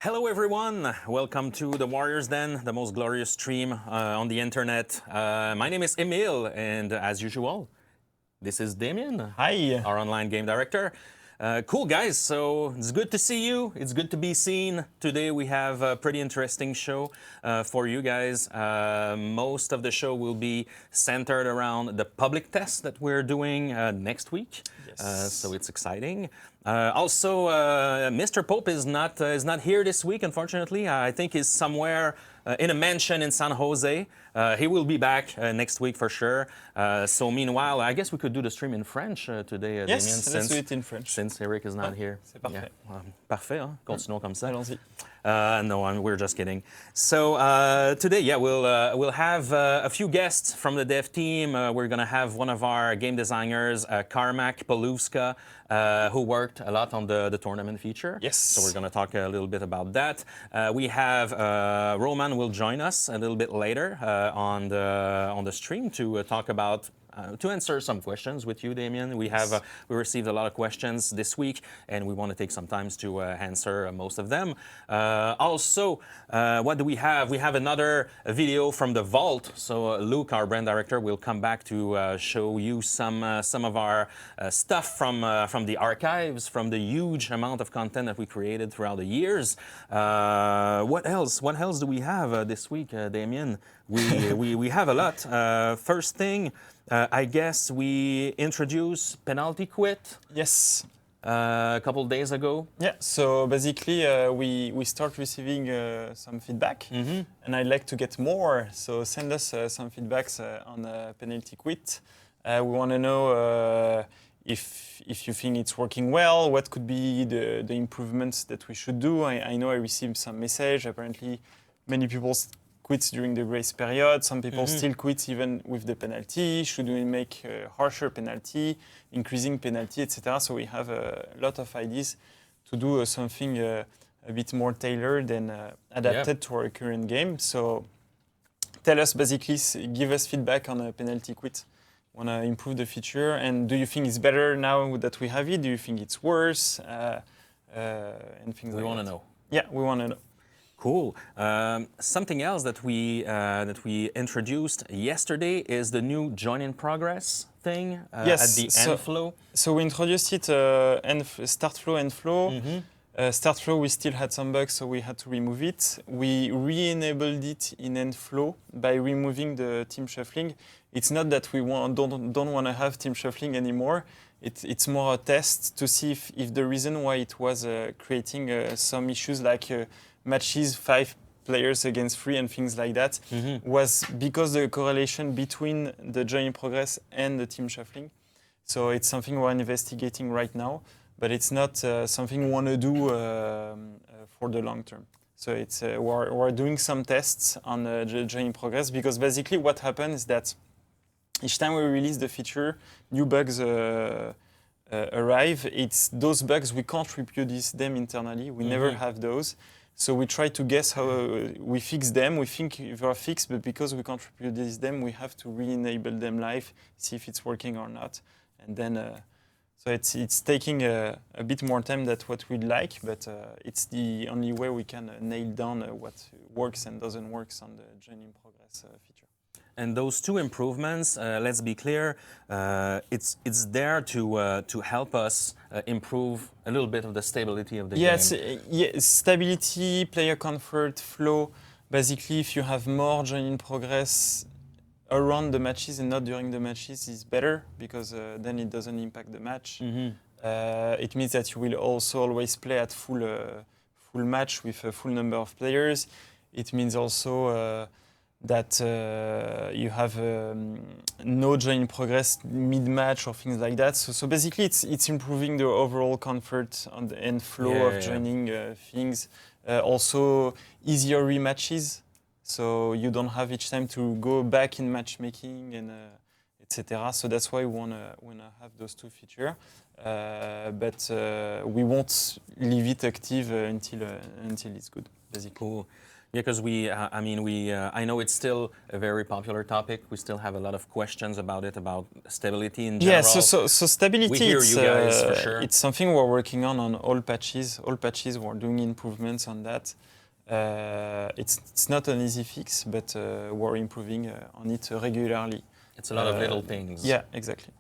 Hello everyone, welcome to the Warriors Den, the most glorious stream on the internet. My name is Emile, and as usual, this is Damien. Hi. Our online game director. Cool guys, so it's good to see you, it's good to be seen. Today we have a pretty interesting show for you guys. Most of the show will be centered around the public test that we're doing next week. Yes. So it's exciting. Also, Mr. Pope is not here this week, unfortunately. I think he's somewhere in a mansion in San Jose. He will be back next week for sure. So meanwhile, I guess we could do the stream in French today, Yes, Damien, let's do it in French. since Eric is not here. C'est parfait. Yeah. Parfait, hein? Continuons comme ça. Allons-y. No, we're just kidding. So today, yeah, we'll have a few guests from the dev team. We're gonna have one of our game designers, Carmack Poluvska, who worked a lot on the tournament feature. Yes. So we're gonna talk a little bit about that. We have Roman will join us a little bit later on the stream to talk about. To answer some questions with you, Damien. We received a lot of questions this week, and we want to take some time to answer most of them. Also, what do we have? We have another video from the vault. So Luke, our brand director, will come back to show you some of our stuff from the archives, from the huge amount of content that we created throughout the years. What else? What else do we have this week, Damien? We have a lot. First thing. I guess we introduced penalty quit Yes. a couple days ago. Yeah, so basically we start receiving some feedback, and I'd like to get more. So send us some feedbacks on penalty quit. We want to know if you think it's working well, what could be the improvements that we should do. I know I received some message. Apparently, many people quits during the grace period. Some people still quit even with the penalty. Should we make a harsher penalty, increasing penalty, etc.? So we have a lot of ideas to do something a bit more tailored and adapted to our current game. So tell us basically, give us feedback on a penalty quit. Want to improve the feature, and do you think it's better now that we have it? Do you think it's worse? And things like that. We want to know. Yeah, we want to know. Cool. Something else that we introduced yesterday is the new join in progress thing Yes, at the end flow. So we introduced it start flow, end flow. Start flow, we still had some bugs, so we had to remove it. We re-enabled it in end flow by removing the team shuffling. It's not that we don't want to have team shuffling anymore. It's more a test to see if the reason why it was creating some issues like matches 5 players against 3 and things like that was because the correlation between the join in progress and the team shuffling. So it's something we're investigating right now, but it's not something we want to do for the long term. So it's we're doing some tests on the join in progress, because basically what happens is that each time we release the feature, new bugs arrive. It's those bugs we can't reproduce them internally. We never have those. So we try to guess how we fix them. We think they are fixed, but because we can't reproduce them, we have to re-enable them live, see if it's working or not. And then, so it's taking a bit more time than what we'd like, but it's the only way we can nail down what works and doesn't work on the join in progress feature. And those two improvements, let's be clear, it's there to help us improve a little bit of the stability of the game. Stability, player comfort, flow. Basically, if you have more join in progress around the matches and not during the matches, is better, because then it doesn't impact the match. It means that you will also always play at full match with a full number of players. It means also that you have no join in progress mid-match or things like that. So basically, it's improving the overall comfort and flow of joining things. Also, easier rematches, so you don't have each time to go back in matchmaking and etc. So that's why we wanna have those two features. But we won't leave it active until it's good, basically. Cool. Yeah, because I know it's still a very popular topic. We still have a lot of questions about it, about stability in general. Yeah, so stability, We hear you guys for sure. It's something we're working on all patches. All patches, we're doing improvements on that. It's not an easy fix, but we're improving on it regularly. It's a lot of little things. Yeah, exactly.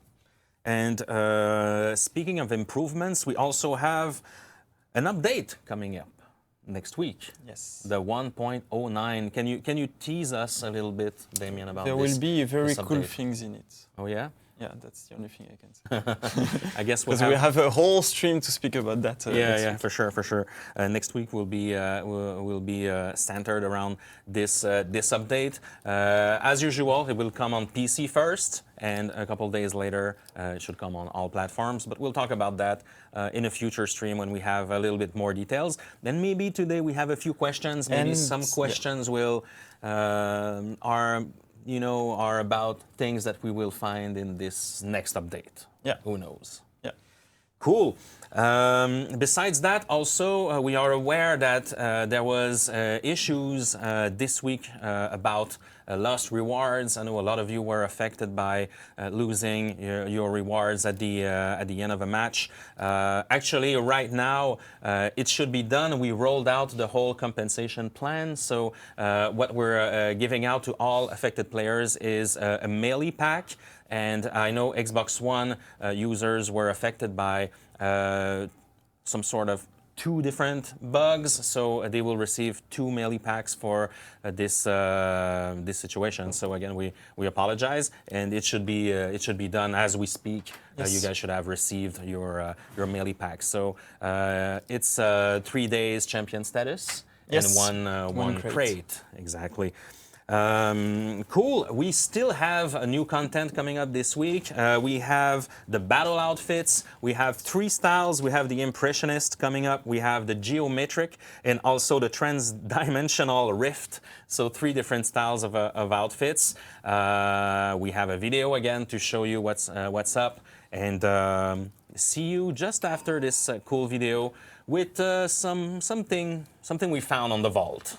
And speaking of improvements, we also have an update coming up next week. Yes. The 1.09. Can you tease us a little bit, Damien, about There this? will be very this cool update? things in it. Oh yeah? Yeah, that's the only thing I can say. I guess we'll Because we have a whole stream to speak about that. Yeah, for sure. Next week will be centered around this update. As usual, it will come on PC first, and a couple days later, it should come on all platforms. But we'll talk about that in a future stream when we have a little bit more details. Then maybe today we have a few questions. Maybe some questions are about things that we will find in this next update. Yeah. Who knows? Yeah. Cool. Besides that, also, we are aware that there was issues this week about lost rewards. I know a lot of you were affected by losing your rewards at the end of a match. Actually, right now, it should be done. We rolled out the whole compensation plan. So what we're giving out to all affected players is a melee pack. And I know Xbox One users were affected by some sort of 2 different bugs, so they will receive 2 melee packs for this situation. So again, we apologize, and it should be done as we speak. Yes. You guys should have received your melee packs. So it's 3 days champion status. Yes. And one crate. Exactly. Cool. We still have new content coming up this week. We have the battle outfits. We have 3 styles. We have the impressionist coming up. We have the geometric and also the trans-dimensional rift. So 3 different styles of outfits. We have a video again to show you what's up, and see you just after this cool video with something we found on the vault.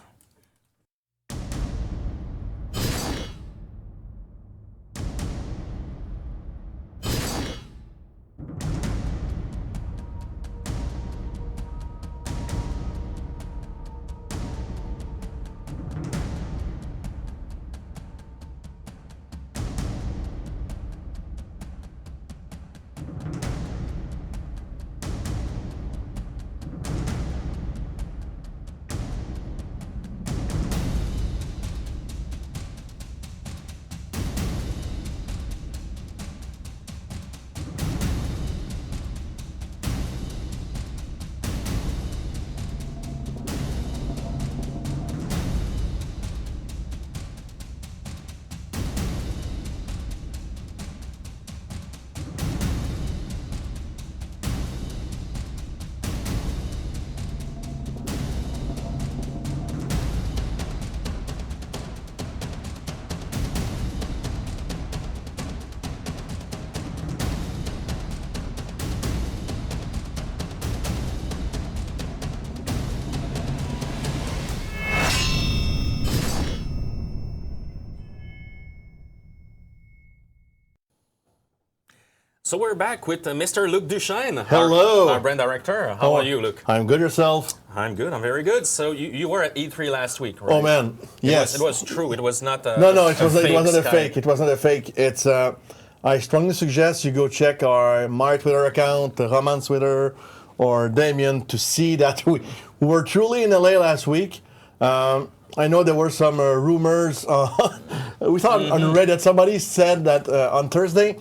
So we're back with Mr. Luc Duchesne. Hello. Our brand director. How are you, Luc? I'm good. Yourself? I'm good. I'm very good. So you were at E3 last week, right? Oh man, yes. It was true. It was not a No, it wasn't a Sky. fake. It wasn't a fake. It's. I strongly suggest you go check my Twitter account, Roman's Twitter, or Damien to see that we were truly in LA last week. I know there were some rumors. We thought on Reddit somebody said that on Thursday.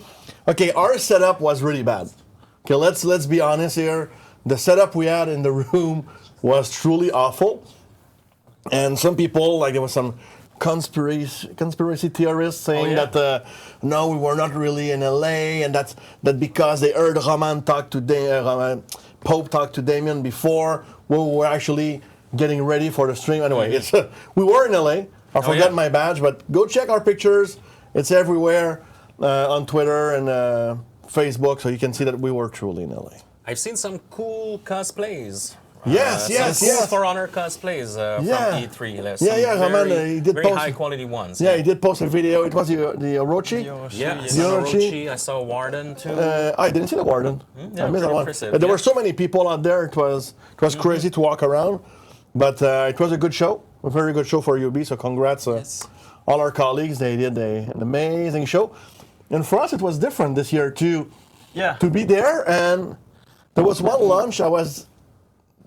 Okay, our setup was really bad. Okay, let's be honest here. The setup we had in the room was truly awful. And some people, like there was some conspiracy theorists saying that no, we were not really in LA, and that because they heard Pope talk to Damien before, we were actually getting ready for the stream. Anyway, it's we were in LA. I forgot my badge, but go check our pictures. It's everywhere. On Twitter and Facebook, so you can see that we were truly in LA. I've seen some cool cosplays Yes, yes, some cool yes. For Honor cosplays Yeah. from E3. Yeah, Roman, Very, he did very post- high quality ones. Yeah, he did post a video. It was the Orochi. Yeah, yes. The some Orochi. Orochi. I saw Warden too. I didn't see the Warden. yeah, I missed that pretty one. impressive, There yeah. were so many people out there. It was crazy to walk around, but it was a good show. A very good show for UB. So congrats, Yes. all our colleagues. They did an amazing show, and for us it was different this year too. Yeah. To be there, and there was one lunch I was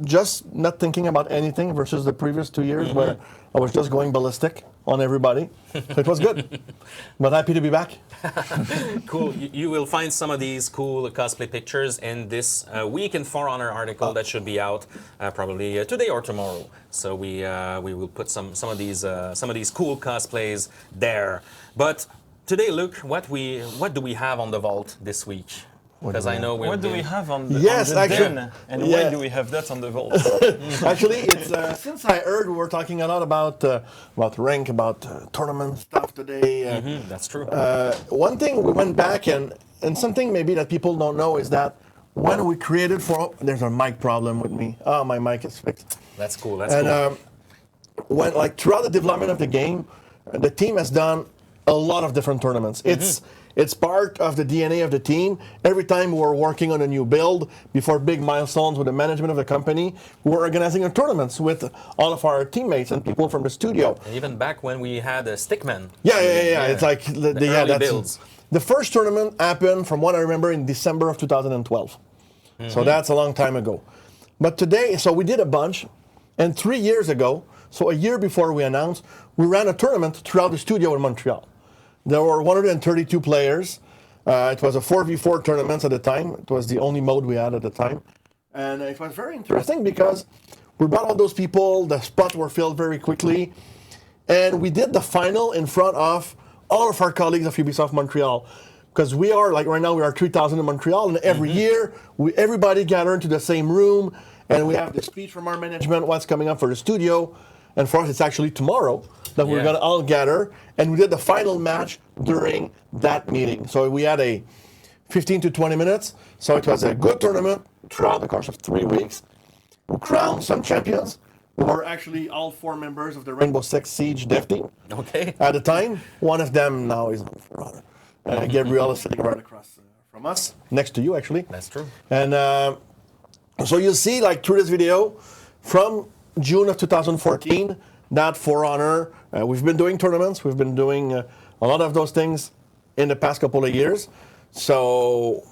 just not thinking about anything versus the previous 2 years where I was just going ballistic on everybody. So it was good. But happy to be back. Cool. You will find some of these cool cosplay pictures in this Week in For Honor article that should be out probably today or tomorrow. So we will put some of these cool cosplays there. But today, Luke, what do we have on the vault this week? Because I know What do we have on the, Yes, on the actually, den? And yeah. why do we have that on the vault? Actually, it's since I heard we were talking a lot about rank, about tournament stuff today. That's true. One thing we went back and something maybe that people don't know is that when we created there's a mic problem with me. Oh, my mic is fixed. That's cool. That's And cool. when throughout the development of the game, the team has done a lot of different tournaments. It's part of the DNA of the team. Every time we're working on a new build, before big milestones with the management of the company, we're organizing a tournaments with all of our teammates and people from the studio. And even back when we had a Stickman. Yeah. It's like early builds. The first tournament happened, from what I remember, in December of 2012. So that's a long time ago. But today, so we did a bunch, and 3 years ago, so a year before we announced, we ran a tournament throughout the studio in Montreal. There were 132 players. It was a 4v4 tournament at the time. It was the only mode we had at the time. And it was very interesting because we brought all those people, the spots were filled very quickly, and we did the final in front of all of our colleagues of Ubisoft Montreal. Because we are, like right now, we are 3,000 in Montreal, and every year, everybody gather into the same room, and we have the speech from our management, what's coming up for the studio. And for us, it's actually tomorrow that we're going to all gather. And we did the final match during that meeting. So we had a 15 to 20 minutes. So it was a good tournament throughout the course of 3 weeks. We crowned some champions. We were actually all 4 members of the Rainbow Six Siege dev team. Okay. At the time, one of them now is on For Honor. Gabriel is sitting right across from us, next to you actually. That's true. And so you'll see, like, through this video, from June of 2014, that For Honor, we've been doing tournaments, we've been doing a lot of those things in the past couple of years. So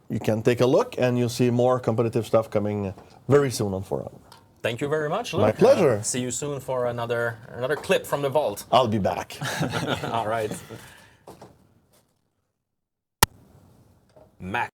you can take a look and you'll see more competitive stuff coming very soon on For Honor. Thank you very much, Luke. My pleasure. See you soon for another clip from the vault. I'll be back. All right. Mac.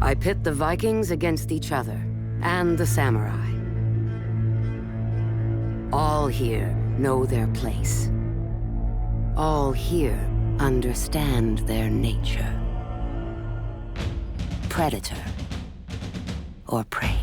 I pit the Vikings against each other, and the samurai. All here know their place. All here understand their nature. Predator or prey.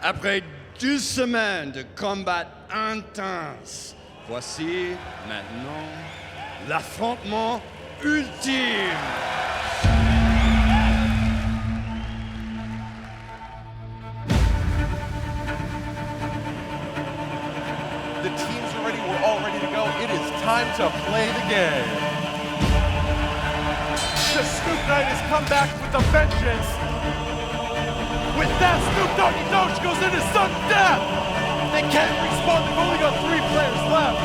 Après 2 semaines de combats intenses, voici maintenant l'affrontement ultime. The teams are ready. We're all ready to go. It is time to play the game. The Snoop Knight has come back with a vengeance. With that, Snoop Doggy Doge goes into sudden death. They can't respawn. They've only got 3 players left.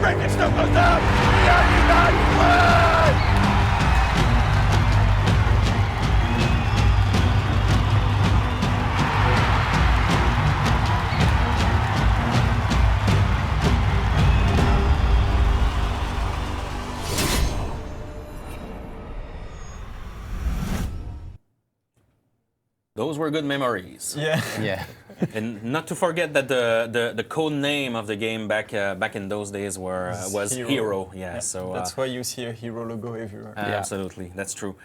Ranking Snoop goes down. Yeah, you not play. Those were good memories. Yeah. Yeah. And not to forget that the code name of the game back in those days was Hero. Yeah, so That's why you see a hero logo everywhere. absolutely, that's true.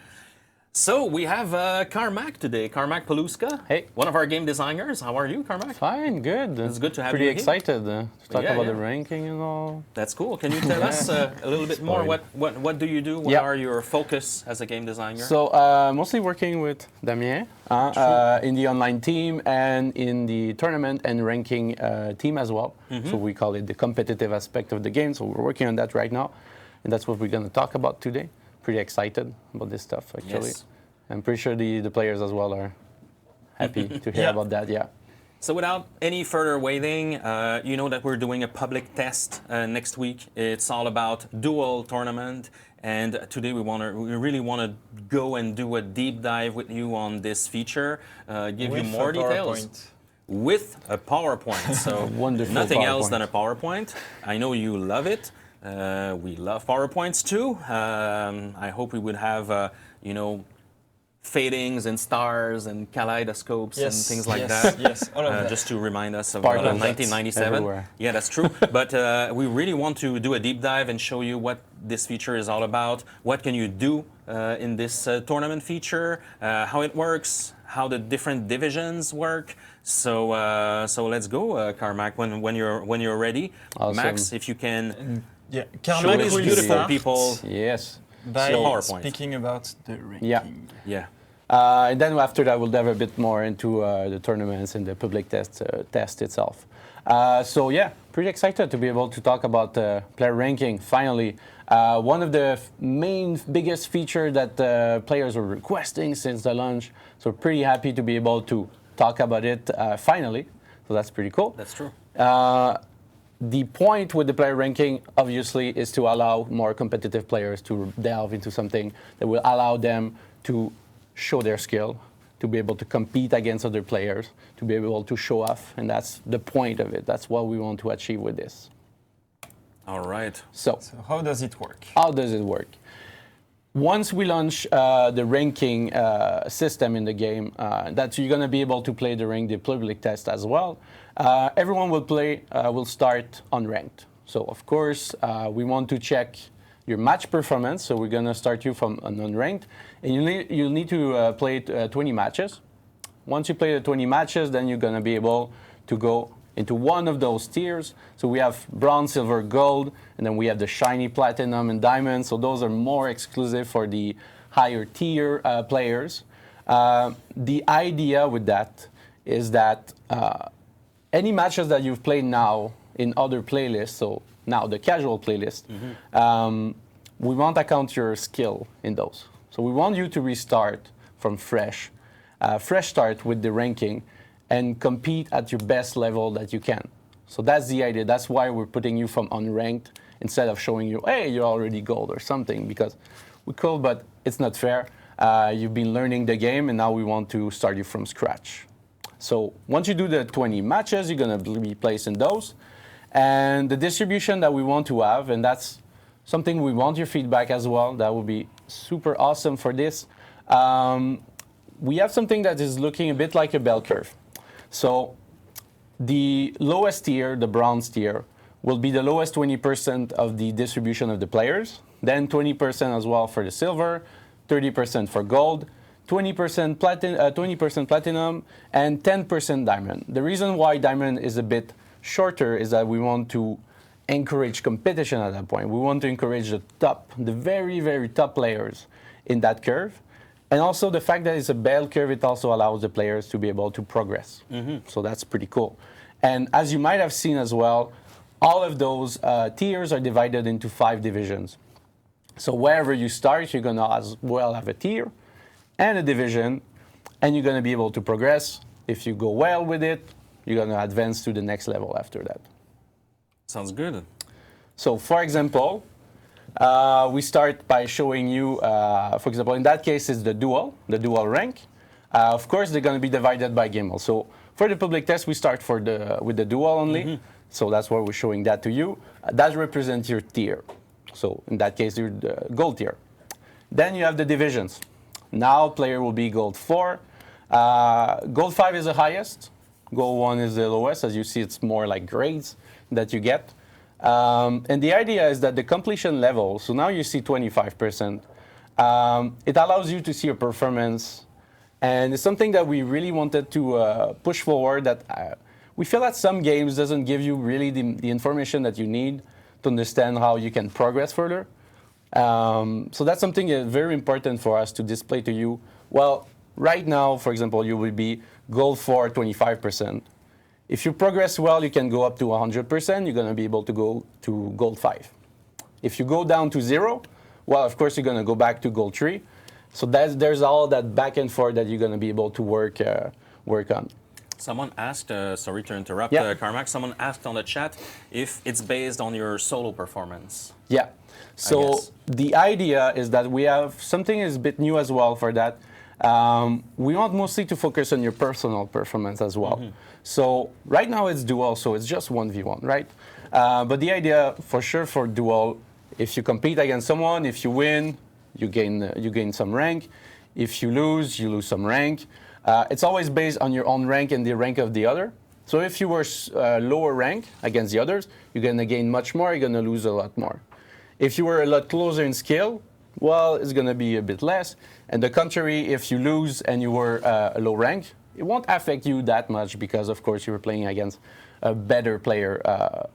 So we have Carmack today, Carmack Paluska. Hey. One of our game designers. How are you, Carmack? Fine, good. It's good to have Pretty you here. excited to talk Yeah, about yeah. the ranking and all. That's cool. Can you tell us a little bit more? Fine. What do you do? What Yeah. are your focus as a game designer? So mostly working with Damien in the online team and in the tournament and ranking team as well. So we call it the competitive aspect of the game. So we're working on that right now, and that's what we're going to talk about today. Pretty excited about this stuff actually. Yes. I'm pretty sure the players as well are happy to hear Yeah. about that. Yeah. So without any further waiting, you know that we're doing a public test next week. It's all about dual tournament, and today we really want to go and do a deep dive with you on this feature, give you With more a details. PowerPoint. With a PowerPoint, so Wonderful nothing else PowerPoint. than a PowerPoint. I know you love it. We love PowerPoints too. I hope we would have, fadings and stars and kaleidoscopes and things like that. Yes, all of that. Just to remind us of Sparkles 1997. everywhere. Yeah, that's true. But we really want to do a deep dive and show you what this feature is all about. What can you do in this tournament feature? How it works? How the different divisions work? So let's go, Carmack. When you're ready, Awesome. Max, if you can Yeah, show Carmack these will beautiful start people. Yes. by the PowerPoint. speaking about the ranking. Yeah. Yeah. And then after that, we'll dive a bit more into the tournaments and the public test itself. So yeah, pretty excited to be able to talk about player ranking. Finally, one of the biggest feature that players were requesting since the launch. So pretty happy to be able to talk about it finally. So that's pretty cool. That's true. The point with the player ranking, obviously, is to allow more competitive players to delve into something that will allow them to show their skill, to be able to compete against other players, to be able to show off, and that's the point of it. That's what we want to achieve with this. All right. So So how does it work? how does it work? Once we launch the ranking system in the game, that you're going to be able to play during the public test as well. Everyone will start unranked. So of course, we want to check your match performance. So we're going to start you from an unranked, and you'll need to play 20 matches. Once you play the 20 matches, then you're going to be able to go into one of those tiers. So we have bronze, silver, gold, and then we have the shiny platinum and diamond. So those are more exclusive for the higher tier players. The idea with that is that any matches that you've played now in other playlists, so now the casual playlist, we won't account your skill in those. So we want you to restart from fresh start with the ranking and compete at your best level that you can. So that's the idea. That's why we're putting you from unranked instead of showing you, hey, you're already gold or something, because we could, but it's not fair. You've been learning the game, and now we want to start you from scratch. So once you do the 20 matches, you're going to be placed in those. And the distribution that we want to have, and that's something we want your feedback as well. That would be super awesome for this. We have something that is looking a bit like a bell curve. So the lowest tier, the bronze tier, will be the lowest 20% of the distribution of the players. Then 20% as well for the silver, 30% for gold, 20% platinum, and 10% diamond. The reason why diamond is a bit shorter is that we want to encourage competition at that point. We want to encourage the very, very top players in that curve. And also the fact that it's a bell curve, it also allows the players to be able to progress. So that's pretty cool. And as you might have seen as well, all of those tiers are divided into 5 divisions. So wherever you start, you're gonna as well have a tier and a division, and you're gonna be able to progress. If you go well with it, you're gonna advance to the next level after that. Sounds good. So for example, we start by showing you, for example, in that case, it's the dual rank. Of course, they're going to be divided by game mode. So for the public test, we start with the dual only. So that's why we're showing that to you. That represents your tier. So in that case, you're the gold tier. Then you have the divisions. Now player will be gold 4. Gold 5 is the highest. Gold 1 is the lowest. As you see, it's more like grades that you get. And the idea is that the completion level, so now you see 25%, it allows you to see your performance. And it's something that we really wanted to push forward, that we feel that some games doesn't give you really the information that you need to understand how you can progress further. So that's something very important for us to display to you. Well, right now, for example, you will be gold 4, 25%. If you progress well, you can go up to 100%. You're going to be able to go to gold 5. If you go down to 0, well, of course, you're going to go back to gold 3. So there's all that back and forth that you're going to be able to work on. Someone asked, sorry to interrupt, Yeah. Carmack, someone asked on the chat if it's based on your solo performance. Yeah. So guess. the idea is that we have something is a bit new as well for that. We want mostly to focus on your personal performance as well. So right now it's dual, so it's just 1v1, right? But the idea for sure for dual, if you compete against someone, if you win, you gain some rank. If you lose some rank. It's always based on your own rank and the rank of the other. So if you were lower rank against the others, you're gonna gain much more, you're gonna lose a lot more. If you were a lot closer in skill, well, it's gonna be a bit less. And the contrary, if you lose and you were a low rank, it won't affect you that much because, of course, you were playing against a better player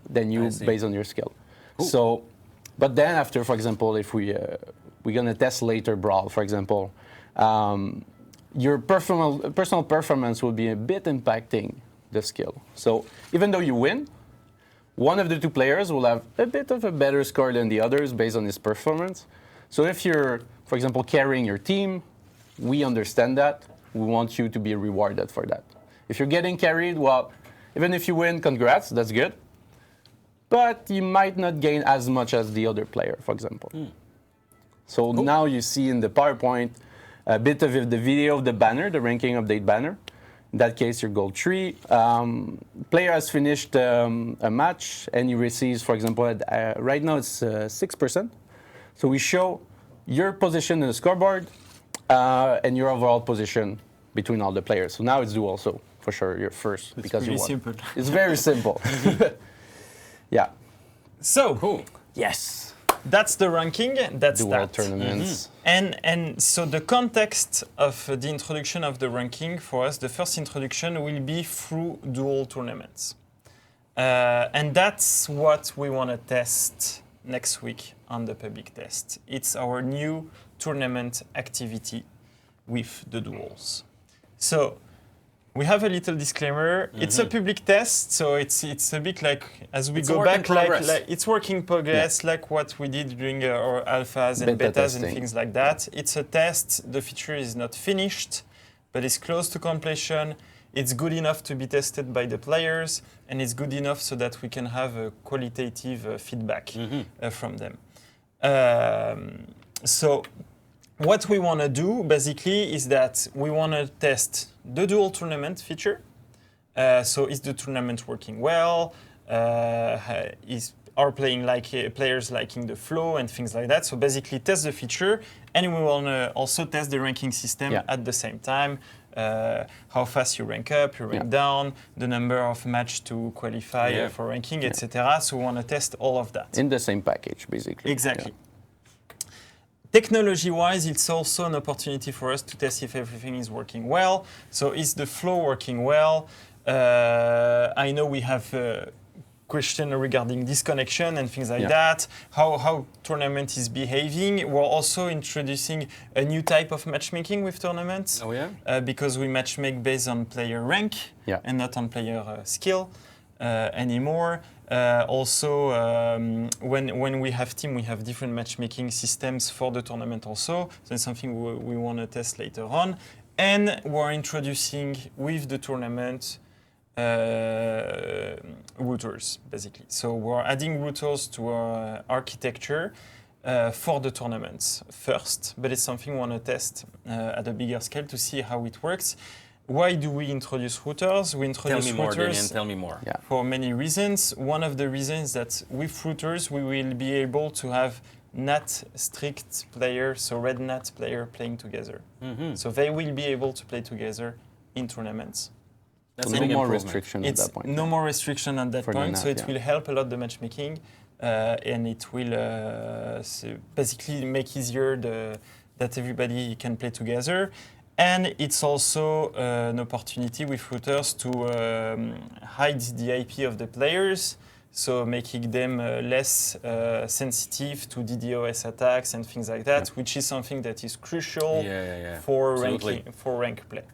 than you based on your skill. Ooh. So, but then after, for example, if we're gonna test later Brawl, for example, your personal performance will be a bit impacting the skill. So even though you win, one of the two players will have a bit of a better score than the others based on his performance. So if you're, for example, carrying your team, we understand that. We want you to be rewarded for that. If you're getting carried, well, even if you win, congrats, that's good. But you might not gain as much as the other player, for example. So cool. Now you see in the PowerPoint a bit of the video of the banner, the ranking update banner. In that case, you're gold 3. Player has finished a match and he receives, for example, right now it's 6%. So we show your position in the scoreboard and your overall position between all the players. So now it's dual, so for sure you're first because you won. Simple. It's very simple. Yeah. So cool. Yes. That's the ranking. That's dual that. Tournaments. And so the context of the introduction of the ranking for us, the first introduction will be through dual tournaments. And that's what we want to test next week on the public test. It's our new tournament activity with the duels. So we have a little disclaimer. It's a public test, so it's a bit like as we go back, like it's work in progress, like what we did during our alphas and betas and things like that. It's a test. The feature is not finished, but it's close to completion. It's good enough to be tested by the players, and it's good enough so that we can have a qualitative feedback from them. So what we want to do basically is that we want to test the dual tournament feature. So is the tournament working well? Are players liking the flow and things like that? So basically test the feature, and we want to also test the ranking system at the same time. How fast you rank up, you rank down, the number of match to qualify for ranking, etc. So we want to test all of that. In the same package, basically. Exactly. Technology-wise, it's also an opportunity for us to test if everything is working well. So is the flow working well? I know we have question regarding disconnection and things like that, how tournament is behaving. We're also introducing a new type of matchmaking with tournaments. Oh yeah? Because we matchmake based on player rank and not on player skill anymore. When we have team, we have different matchmaking systems for the tournament also. So it's something we want to test later on. And we're introducing with the tournament routers, basically. So we're adding routers to our architecture for the tournaments first, but it's something we want to test at a bigger scale to see how it works. Why do we introduce routers? We introduce Tell me more, routers Damien, tell me more. for many reasons. One of the reasons that with routers we will be able to have NAT strict players, so red NAT player playing together. So they will be able to play together in tournaments. That's no a big more improvement. restriction at that point. No more restriction at that For the point, NAT, so it will help a lot the matchmaking, and it will basically make easier that everybody can play together. And it's also an opportunity with routers to hide the IP of the players, so making them less sensitive to DDoS attacks and things like that, which is something that is crucial for rank play.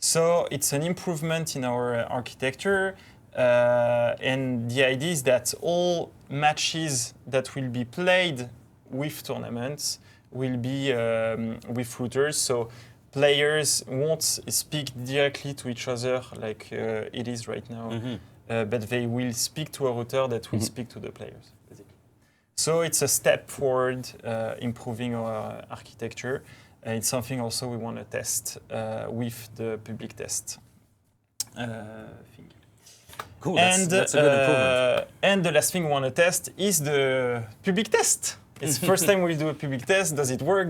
So it's an improvement in our architecture, and the idea is that all matches that will be played with tournaments will be with routers. So players won't speak directly to each other like it is right now, but they will speak to a router that will speak to the players, basically. So it's a step forward, improving our architecture. It's something also we want to test with the public test thing. Cool, that's a good improvement. And the last thing we want to test is the public test. It's the first time we do a public test. Does it work?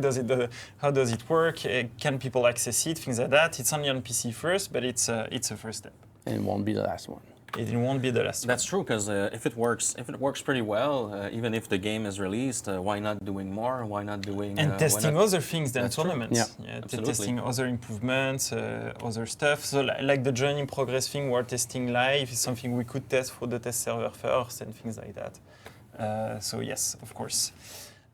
How does it work? Can people access it? Things like that. It's only on PC first, but it's a first step. And it won't be the last one. It won't be the last That's true, because if it works pretty well, even if the game is released, why not doing more? Why not doing and testing other things than That's true. tournaments? Testing other improvements, other stuff. So like the journey in progress thing, we're testing live. Is something we could test for the test server first and things like that. So yes, of course.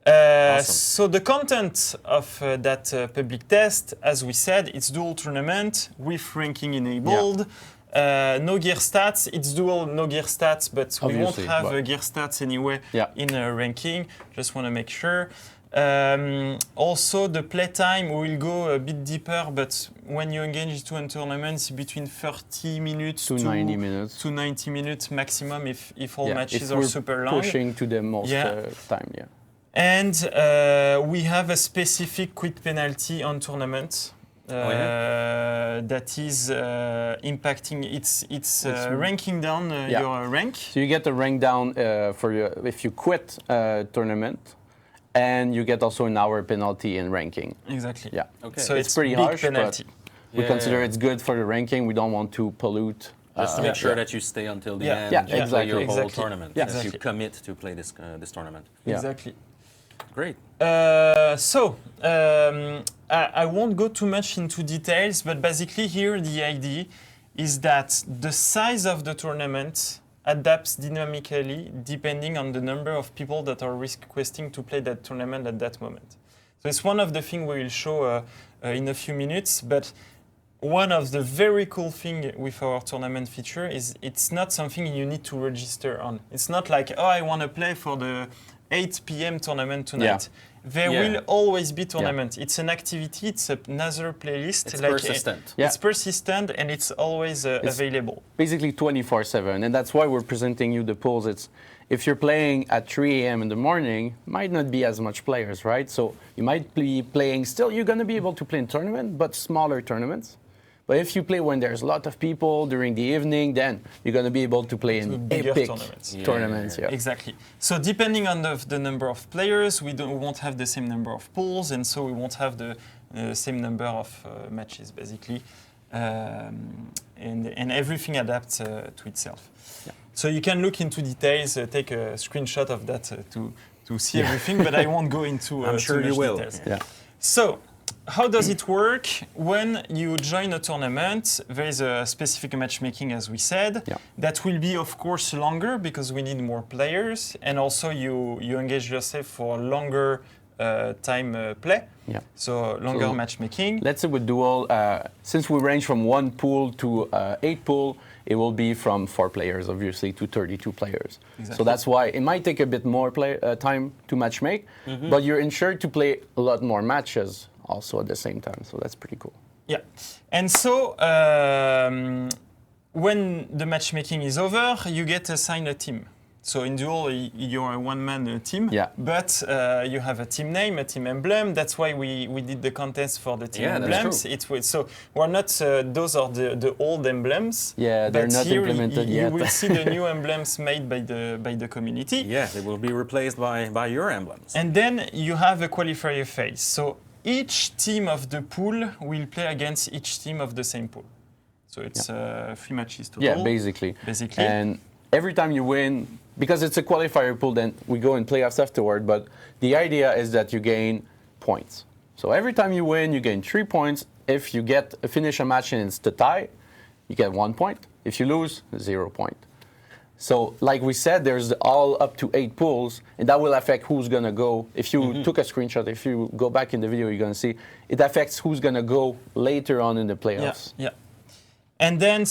Awesome. So the content of that public test, as we said, it's dual tournament with ranking enabled. No gear stats. It's dual no gear stats, but we won't have gear stats anyway in ranking. Just want to make sure. Also, the playtime will go a bit deeper, but when you engage into a tournament, it's between 30 minutes to 90 minutes. To 90 minutes maximum if all matches if are super long. Pushing to the most time, And we have a specific quit penalty on tournaments. That is impacting. It's ranking down your rank. So you get the rank down if you quit a tournament, and you get also an hour penalty in ranking. Exactly. Yeah. Okay. So it's pretty big harsh, penalty. But we consider it's good for the ranking. We don't want to pollute. Just to make sure that you stay until the end. Yeah, play your whole tournament. Yeah. That you commit to play this tournament. Exactly. Great. I won't go too much into details, but basically here the idea is that the size of the tournament adapts dynamically depending on the number of people that are requesting to play that tournament at that moment. So it's one of the things we will show in a few minutes, but one of the very cool things with our tournament feature is it's not something you need to register on. It's not like, oh, I want to play for the 8 p.m. tournament tonight. There will always be tournament. It's an activity, it's another playlist. It's persistent. It's persistent and it's always available. Basically 24/7, and that's why we're presenting you the polls. It's if you're playing at 3 a.m. in the morning, might not be as much players, right? So you might be playing still, you're going to be able to play in tournament, but smaller tournaments. But if you play when there's a lot of people during the evening, then you're going to be able to play in epic tournaments. Exactly. So depending on the number of players, we won't have the same number of pools, and so we won't have the same number of matches, basically. And everything adapts to itself. So you can look into details, take a screenshot of that to see everything, but I won't go into I'm sure too you much will. details. Yeah. So, how does it work? When you join a tournament, there is a specific matchmaking, as we said, Yeah. that will be, of course, longer because we need more players, and also you engage yourself for longer time play. Yeah. So longer So matchmaking. Let's say with dual, since we range from 1 pool to 8 pool, it will be from 4 players, obviously, to 32 players. Exactly. So that's why it might take a bit more time to matchmake, but you're ensured to play a lot more matches also at the same time. So that's pretty cool. Yeah. And so when the matchmaking is over, you get assigned a team. So in duel, you're a one-man team, Yeah. but you have a team name, a team emblem. That's why we did the contest for the team Yeah, that's emblems. true. It was, so we're not, those are the old emblems. Yeah, they're but not here implemented you yet. will see the new emblems made by the community. Yeah, they will be replaced by your emblems. And then you have a qualifier phase. So each team of the pool will play against each team of the same pool. So it's 3 matches total. Yeah, basically. And every time you win, because it's a qualifier pool, then we go in playoffs afterward, but the idea is that you gain points. So every time you win, you gain 3 points. If you finish a match and it's the tie, you get 1 point. If you lose, 0 point. So like we said, there's all up to 8 pools, and that will affect who's gonna go. If you took a screenshot, if you go back in the video, you're gonna see it affects who's gonna go later on in the playoffs. Yeah. And then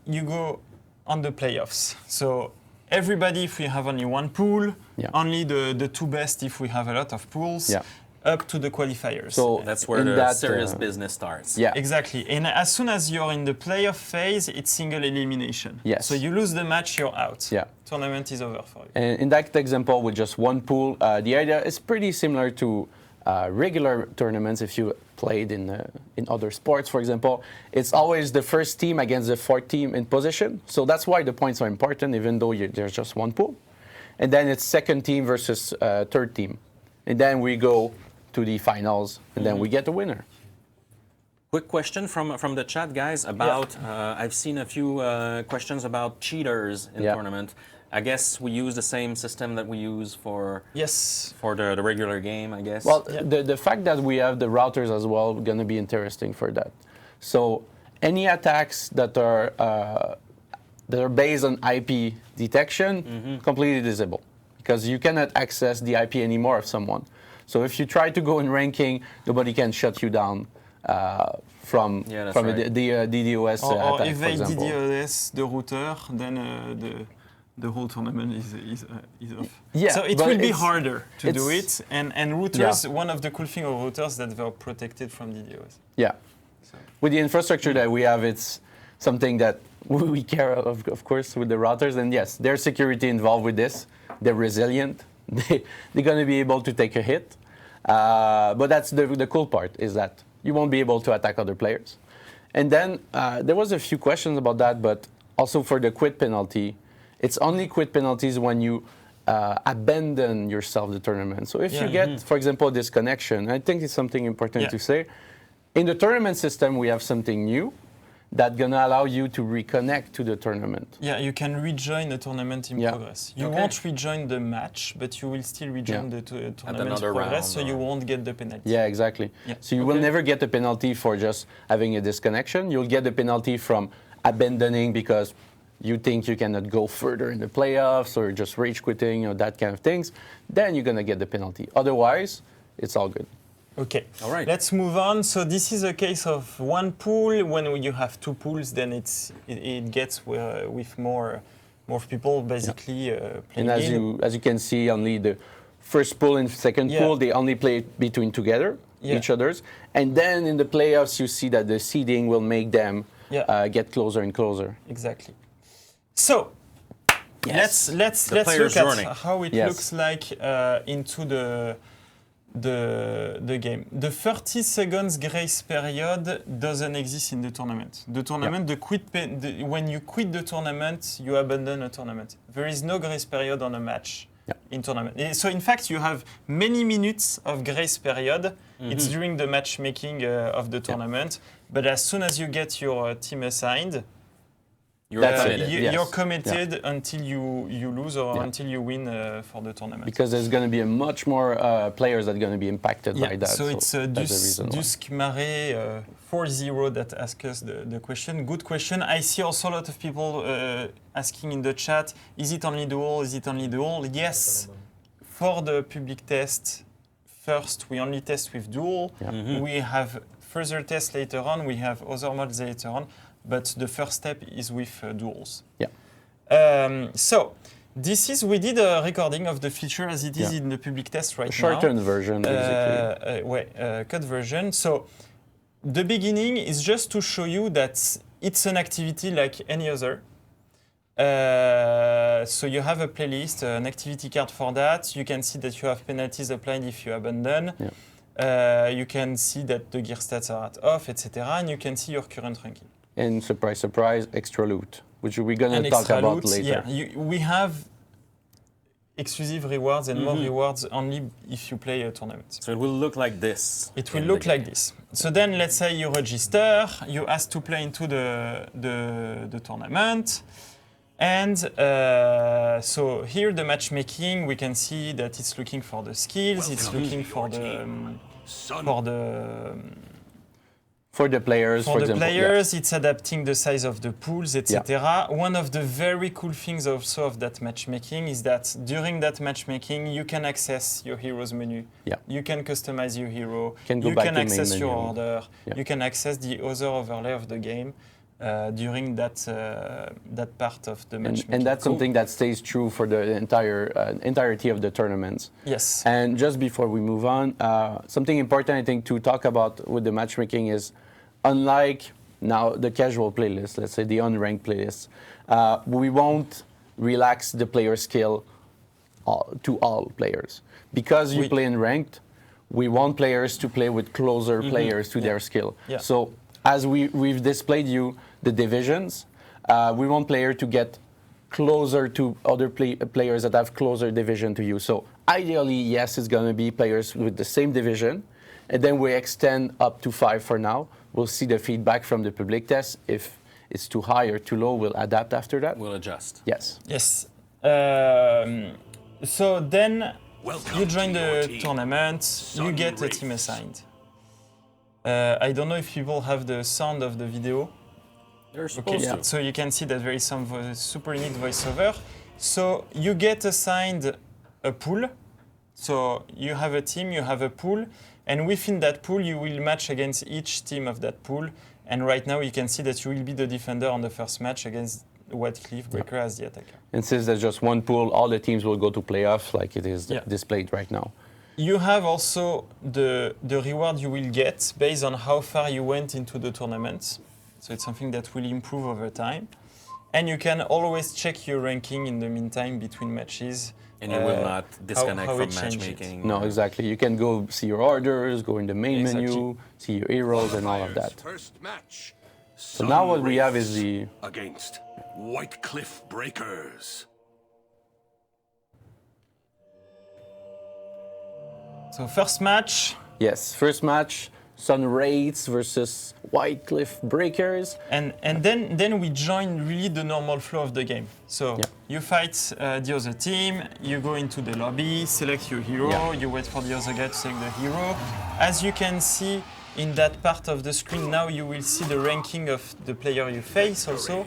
you go on the playoffs. So everybody, if we have only 1 pool, only the 2 best if we have a lot of pools, up to the qualifiers. So That's where the serious business starts. Yeah. Exactly. And as soon as you're in the playoff phase, it's single elimination. Yes. So you lose the match, you're out. Yeah. Tournament is over for you. And in that example, with just 1 pool, the idea is pretty similar to regular tournaments. If you played in other sports, for example, it's always the first team against the 4th team in position. So that's why the points are important, even though there's just 1 pool. And then it's 2nd team versus 3rd team. And then we go to the finals, and then we get the winner. Quick question from the chat, guys, about, I've seen a few questions about cheaters in tournament. I guess we use the same system that we use for the regular game, I guess. Well, the fact that we have the routers as well going to be interesting for that. So any attacks that are based on IP detection, completely disable, because you cannot access the IP anymore of someone. So if you try to go in ranking, nobody can shut you down from the DDoS or attack, if for they example. DDoS the router, then the whole tournament is off. Yeah, so it but will be harder to do it's- it. And routers, one of the cool things of routers that they're protected from DDoS. Yeah. With the infrastructure that we have, it's something that we care of course, with the routers. And yes, there's security involved with this. They're resilient. They're going to be able to take a hit. But that's the cool part, is that you won't be able to attack other players. And then there was a few questions about that, but also for the quit penalty, it's only quit penalties when you abandon yourself the tournament. So if you get, for example, disconnection, I think it's something important to say. In the tournament system, we have something new that's going to allow you to reconnect to the tournament. Yeah, you can rejoin the tournament in progress. You won't rejoin the match, but you will still rejoin the tournament in progress, so you won't get the penalty. Yeah, exactly. Yeah. So you will never get the penalty for just having a disconnection. You'll get the penalty from abandoning because you think you cannot go further in the playoffs or just rage quitting or that kind of things. Then you're going to get the penalty. Otherwise, it's all good. Okay, all right. Let's move on. So this is a case of 1 pool. When you have 2 pools, then it gets with more people basically playing. And as you can see, only the first pool and second pool, they only play between each other's. And then in the playoffs, you see that the seeding will make them get closer and closer. Exactly. So let's look at how it looks like into the game. The 30 seconds grace period doesn't exist in the tournament. The tournament, when you quit the tournament, you abandon a tournament. There is no grace period on a match in tournament. So in fact, you have many minutes of grace period. It's during the matchmaking of the tournament. But as soon as you get your team assigned, That's it. Yes. You're committed until you lose or until you win for the tournament. Because there's going to be much more players that are going to be impacted by that. So it's that's the reason why. Dusk Mare 40 that asks us the question. Good question. I see also a lot of people asking in the chat, is it only duel? Is it only duel? Yes. For the public test, first we only test with duel. We have further tests later on. We have other mods later on. But the first step is with duels. So this is, we did a recording of the feature as it is in the public test right now. Shortened version, basically. Cut version. So the beginning is just to show you that it's an activity like any other. So you have a playlist, an activity card for that. You can see that you have penalties applied if you abandon. You can see that the gear stats are at off, etc. And you can see your current ranking. And surprise, surprise, extra loot, which we're going to talk about later. We have exclusive rewards and more rewards only if you play a tournament. So it will look like this. It will look like this. So then let's say you register, you ask to play into the tournament. And so here the matchmaking, we can see that it's looking for the skills, it's looking for the players, for example. It's adapting the size of the pools, etc. One of the very cool things also of that matchmaking is that during that matchmaking, you can access your hero's menu. You can customize your hero. You can access your order. You can access the other overlay of the game during that part of the matchmaking. And that's something that stays true for the entirety of the tournaments. Yes. And just before we move on, something important I think to talk about with the matchmaking is, unlike now the casual playlist, let's say the unranked playlist, we won't relax the player skill to all players. Because you play in ranked, we want players to play with closer players to their skill. So as we've displayed you the divisions, we want player to get closer to other players that have closer division to you. So ideally, yes, it's going to be players with the same division, and then we extend up to 5 for now. We'll see the feedback from the public test. If it's too high or too low, we'll adapt after that. We'll adjust. Yes. Yes. So then you join the tournament, you get a team assigned. I don't know if people have the sound of the video. They're supposed to. So you can see that there is some super neat voiceover. So you get assigned a pool. So you have a team, you have a pool, and within that pool you will match against each team of that pool. And right now you can see that you will be the defender on the first match against White Cliff Breaker as the attacker. And since there's just one pool, all the teams will go to playoffs like it is displayed right now. You have also the reward you will get based on how far you went into the tournament. So it's something that will improve over time. And you can always check your ranking in the meantime between matches. And you will not disconnect how from it changes. matchmaking. No, exactly. You can go see your orders, go in the main menu, see your heroes and all of that. First match. So now what we have is the... Against White Cliff Breakers. So first match. Yes, first match, Sun Wraiths versus White Cliff Breakers. And then we join really the normal flow of the game. So you fight the other team, you go into the lobby, select your hero, you wait for the other guy to select the hero. As you can see in that part of the screen, now you will see the ranking of the player you face also,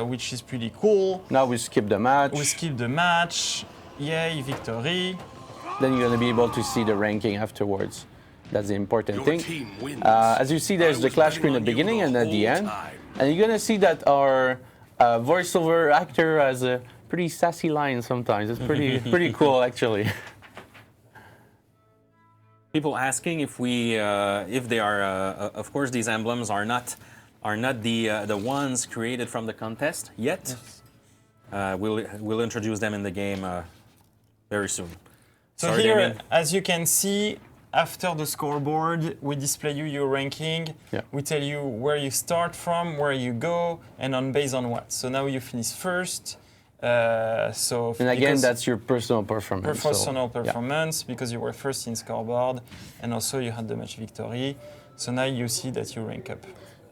which is pretty cool. Now we skip the match. We skip the match, yay, victory. Then you're going to be able to see the ranking afterwards. That's the important thing. As you see, there's the clash screen at the beginning and at the end. And you're going to see that our voiceover actor has a pretty sassy line sometimes. It's pretty cool, actually. People asking if we, if they are, of course, these emblems are not the ones created from the contest yet. Yes. We'll introduce them in the game very soon. So sorry, here, Damien. as you can see, after the scoreboard, we display you your ranking. We tell you where you start from, where you go, and on based on what. So now you finish first. So and again, that's your personal performance. Personal performance, because you were first in scoreboard, and also you had the match victory. So now you see that you rank up.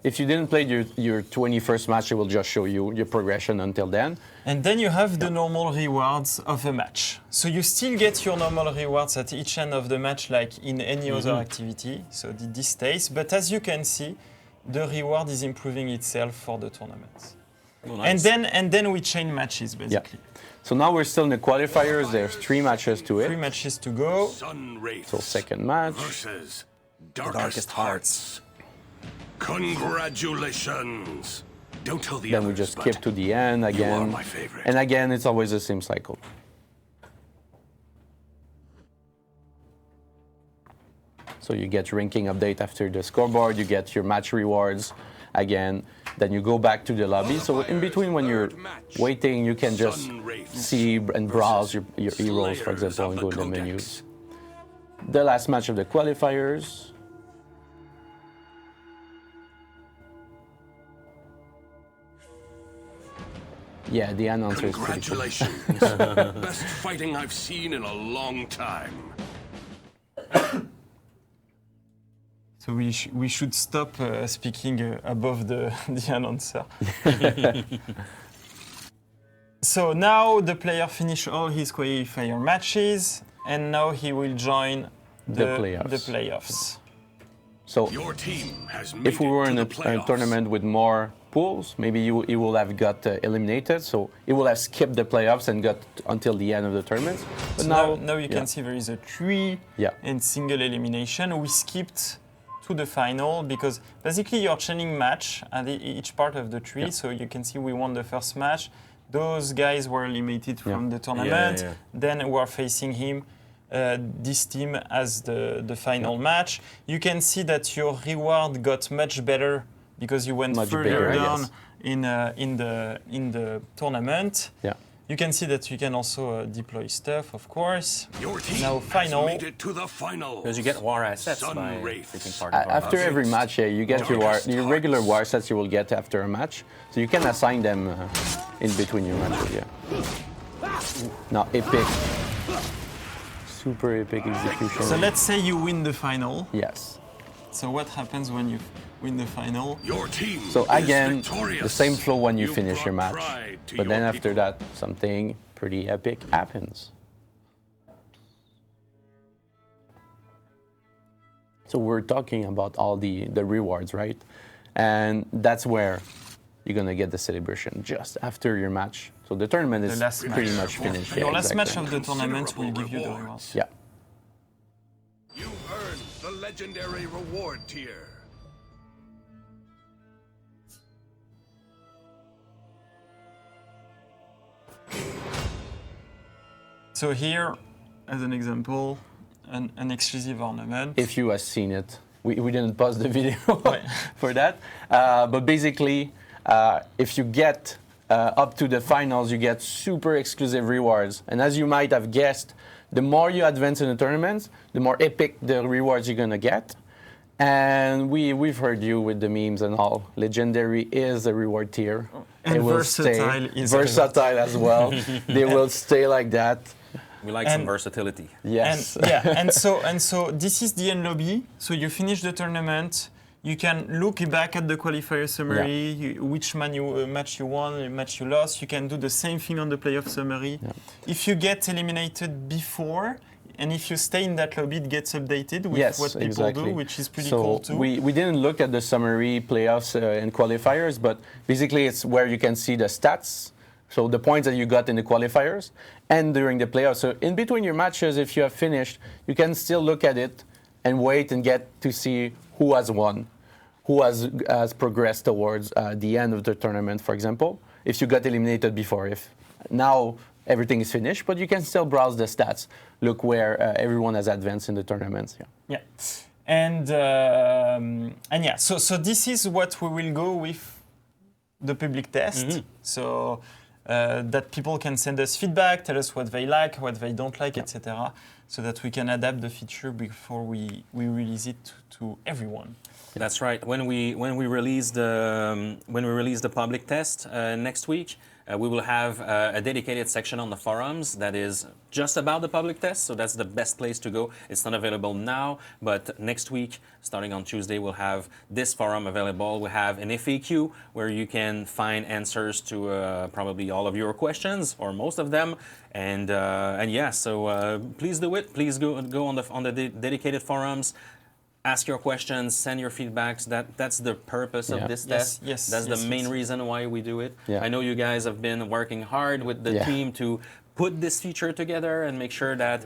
If you didn't play your 21st match, it will just show you your progression until then. And then you have the normal rewards of a match. So you still get your normal rewards at each end of the match like in any other activity. So this stays. But as you can see, the reward is improving itself for the tournaments. Oh, nice. And then we chain matches basically. So now we're still in the qualifiers. There's 3 matches to it. 3 matches to go. Sun Wraith So second match. versus Darkest Hearts. Congratulations. Don't tell the Then we others, just but skip to the end you are again. my favorite. And again, it's always the same cycle. So you get ranking update after the scoreboard, you get your match rewards again, then you go back to the lobby. So in between when you're waiting, you can just see and browse your heroes, for example, and go to the menus. The last match of the qualifiers. Yeah, the announcer is pretty cool. Congratulations. Best fighting I've seen in a long time. So we should stop speaking above the announcer. So now the player finished all his qualifier matches, and now he will join the playoffs. So Your team has made if we were it in to a the playoffs. tournament with more pools, maybe he will have got eliminated. So he will have skipped the playoffs and got until the end of the tournament. But So now you can see there is a 3 Yeah. and single elimination. We skipped to the final because basically you're chaining match at each part of the tree. So you can see we won the first match. Those guys were eliminated from the tournament. Yeah. Then we're facing him. This team as the final match. You can see that your reward got much better because you went Much further bigger, down yes. in the tournament. Yeah. You can see that you can also deploy stuff, of course. Your team Now has final. made it to the final. Because you get war assets Sun by Wraith. taking part in After tournaments. every match, you get your regular war sets you will get after a match. So you can assign them in between your matches. Yeah. Now epic, super epic execution. So let's say you win the final. Yes. So what happens when you win the final? Your team So is again, victorious. the same flow when you You've finish your brought match. pride to But your then after people. that, something pretty epic happens. So we're talking about all the rewards, right? And that's where you're gonna get the celebration just after your match. So the tournament is last pretty match. much finished. Your Yeah, last match exactly. of the tournament will give you the Considerable rewards. Yeah. You earned the legendary reward tier. So here, as an example, an exclusive ornament. If you have seen it, we didn't pause the video for that. But basically, if you get up to the finals, you get super exclusive rewards. And as you might have guessed, the more you advance in the tournaments, the more epic the rewards you're gonna get. And we've heard you with the memes and all. Legendary is a reward tier. And It will versatile stay is a reward. versatile as well. They will stay like that. We like some And- versatility. Yes. And, and so this is the end lobby. So you finish the tournament. You can look back at the qualifier summary, which match you won, match you lost. You can do the same thing on the playoff summary. If you get eliminated before, and if you stay in that lobby, it gets updated with Yes, what people exactly. do, which is pretty so cool too. we didn't look at the summary playoffs and qualifiers, but basically it's where you can see the stats. So the points that you got in the qualifiers and during the playoffs. So in between your matches, if you have finished, you can still look at it and wait and get to see who has won, who has progressed towards the end of the tournament, for example, if you got eliminated before. If now everything is finished, but you can still browse the stats, look where everyone has advanced in the tournaments. Yeah. Yeah. And yeah, so this is what we will go with the public test. So that people can send us feedback, tell us what they like, what they don't like, etc. so that we can adapt the feature before we release it to everyone. That's right. When we release the public test next week, we will have a dedicated section on the forums that is just about the public test. So that's the best place to go. It's not available now, but next week, starting on Tuesday, we'll have this forum available. We have an FAQ where you can find answers to probably all of your questions or most of them. And yeah, so please do it. Please go on the dedicated forums. Ask your questions, send your feedbacks. That's the purpose of this test. Yes, that's the main reason why we do it. Yeah. I know you guys have been working hard with the team to put this feature together and make sure that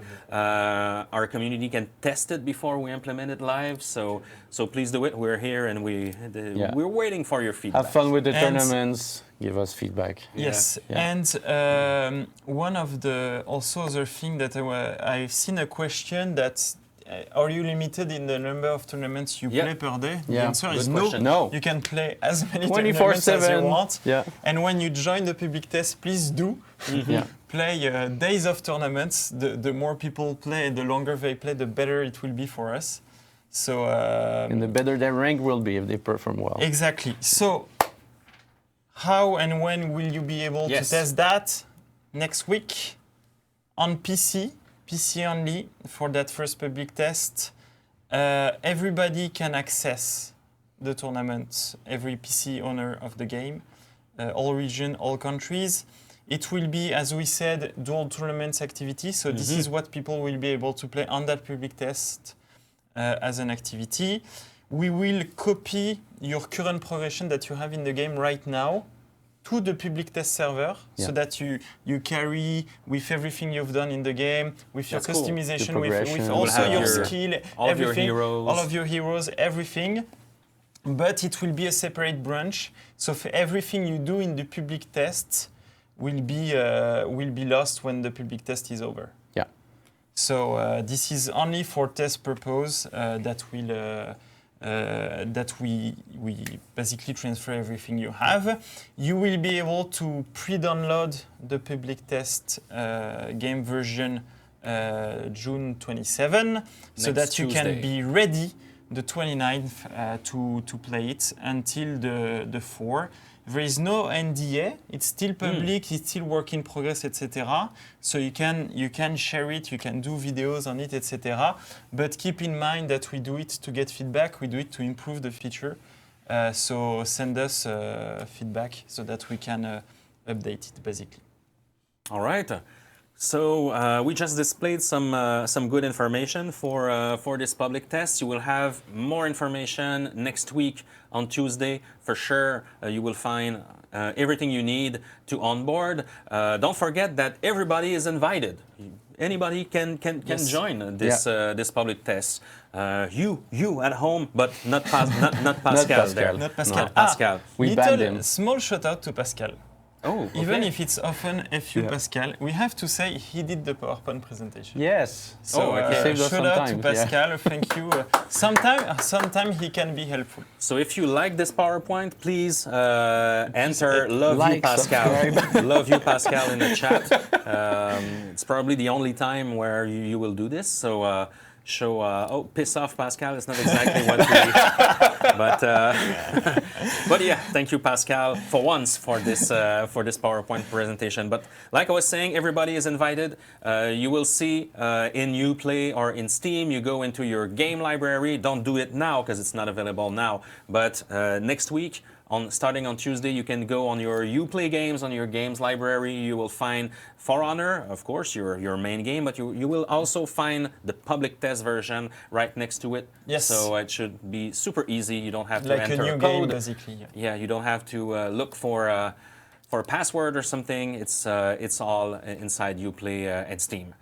our community can test it before we implement it live. So please do it. We're here and we're waiting for your feedback. Have fun with the tournaments. Give us feedback. Yes, and one of the also other thing that I've seen a question that. Are you limited in the number of tournaments you play per day? The answer is no. No. You can play as many tournaments as you want. Yeah. And when you join the public test, please do play days of tournaments. The more people play, the longer they play, the better it will be for us. So and the better their rank will be if they perform well. Exactly. So how and when will you be able to test that? Next week on PC only for that first public test. Everybody can access the tournament, every PC owner of the game, all region, all countries. It will be, as we said, dual tournaments activity. So this is what people will be able to play on that public test as an activity. We will copy your current progression that you have in the game right now to the public test server, so that you carry with everything you've done in the game, with your customization, with also your skill, everything, all of your heroes, everything. But it will be a separate branch. So for everything you do in the public test will be lost when the public test is over. Yeah. So this is only for test purpose that we basically transfer everything you have. You will be able to pre-download the public test game version June 27, so that you can be ready the 29th to play it until the 4. There is no NDA. It's still public. It's still work in progress, etc. So you can share it. You can do videos on it, etc. But keep in mind that we do it to get feedback. We do it to improve the feature. So send us feedback so that we can update it, basically. All right. So we just displayed some good information for this public test. You will have more information next week on Tuesday for sure. You will find everything you need to onboard. Don't forget that everybody is invited. Anybody can join this public test. You at home, but not Pascal there. Not Pascal. No, Pascal. We banned him. Small shout out to Pascal. Oh, okay. Even if it's often FU Pascal, we have to say he did the PowerPoint presentation. Yes. So shout out to Pascal. Thank you. Sometime he can be helpful. So if you like this PowerPoint, please enter "Love You Pascal." "Love You Pascal" in the chat. It's probably the only time where you will do this. So show piss off Pascal. It's not exactly what we. But yeah, thank you, Pascal, for once for this PowerPoint presentation. But like I was saying, everybody is invited. You will see in Uplay or in Steam, you go into your game library. Don't do it now because it's not available now. But next week, starting on Tuesday, you can go on your Uplay games, on your games library. You will find For Honor, of course, your main game, but you will also find the public test version right next to it. Yes. So it should be super easy. You don't have to like enter a new code. game, basically. Yeah, you don't have to look for a password or something. It's all inside Uplay and Steam.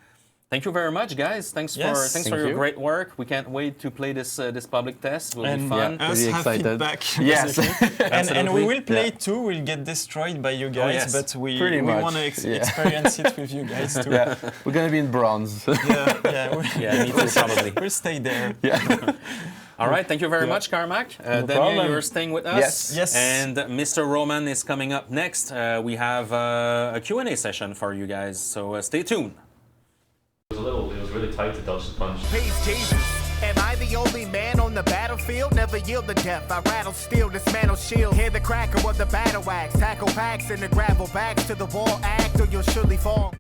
Thank you very much, guys. Thanks for your great work. We can't wait to play this public test. It will be fun. Us Really have excited. feedback. Yes. and we will play too. We'll get destroyed by you guys, yes. but we Pretty much. want to experience it with you guys too. Yeah, we're gonna be in bronze. Yeah, me too, probably. We'll stay there. All right, thank you very much, Carmack. Daniel, problem. you're staying with us. Yes. And Mr. Roman is coming up next. We have a Q&A session for you guys, so stay tuned. It was really tight to dodge the punch. Peace, Jesus. Am I the only man on the battlefield? Never yield to death. I rattle steel, dismantle shield. Hear the cracker of the battle axe. Tackle packs in the gravel backs to the wall. Act or you'll surely fall.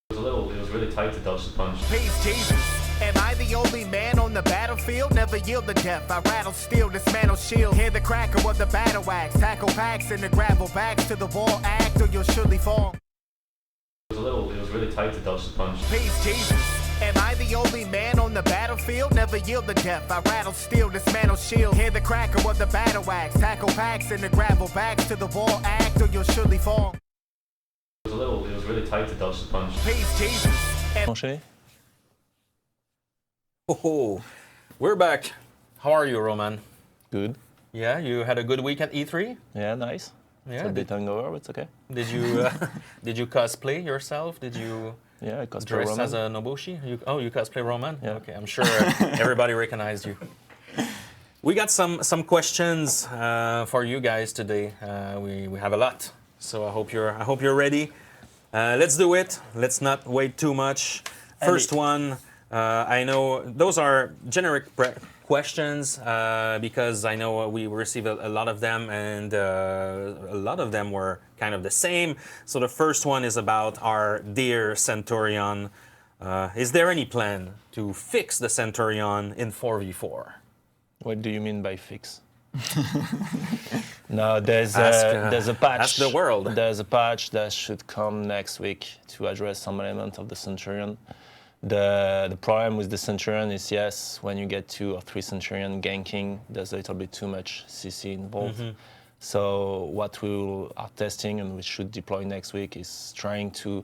It was really tight to dodge the punch. Peace, Jesus. Am I the only man on the battlefield? Never yield to death. I rattle steel, dismantle shield. Hear the cracker of the battle axe. Tackle packs in the gravel backs to the wall. Act or you'll surely fall. It was really tight to dodge the punch. Peace, Jesus. Am I the only man on the battlefield? Never yield to death. I rattle steel, dismantle shield. Hear the cracker of the battle axe. Tackle packs in the gravel backs to the wall. Act or you'll surely fall. It was really tight to dodge the punch. Peace, Jesus. Enchaîner? Oh, we're back. How are you, Roman? Good. Yeah, you had a good week at E3? Yeah, nice. Yeah. It's a bit hungover, but it's okay. Did you did you cosplay yourself? Did you Yeah, I cosplay dress Roman. as a Nobushi? You cosplay Roman? Yeah. Okay, I'm sure everybody recognized you. We got some questions for you guys today. We have a lot, so I hope you're ready. Let's do it. Let's not wait too much. First one. I know those are generic questions because I know we received a lot of them, and a lot of them were kind of the same. So the first one is about our dear Centurion. Is there any plan to fix the Centurion in 4v4? What do you mean by fix? No, there's a patch. Ask the world. There's a patch that should come next week to address some element of the Centurion. The problem with the Centurion is, yes, when you get 2 or 3 Centurion ganking, there's a little bit too much CC involved. Mm-hmm. So what we are testing and we should deploy next week is trying to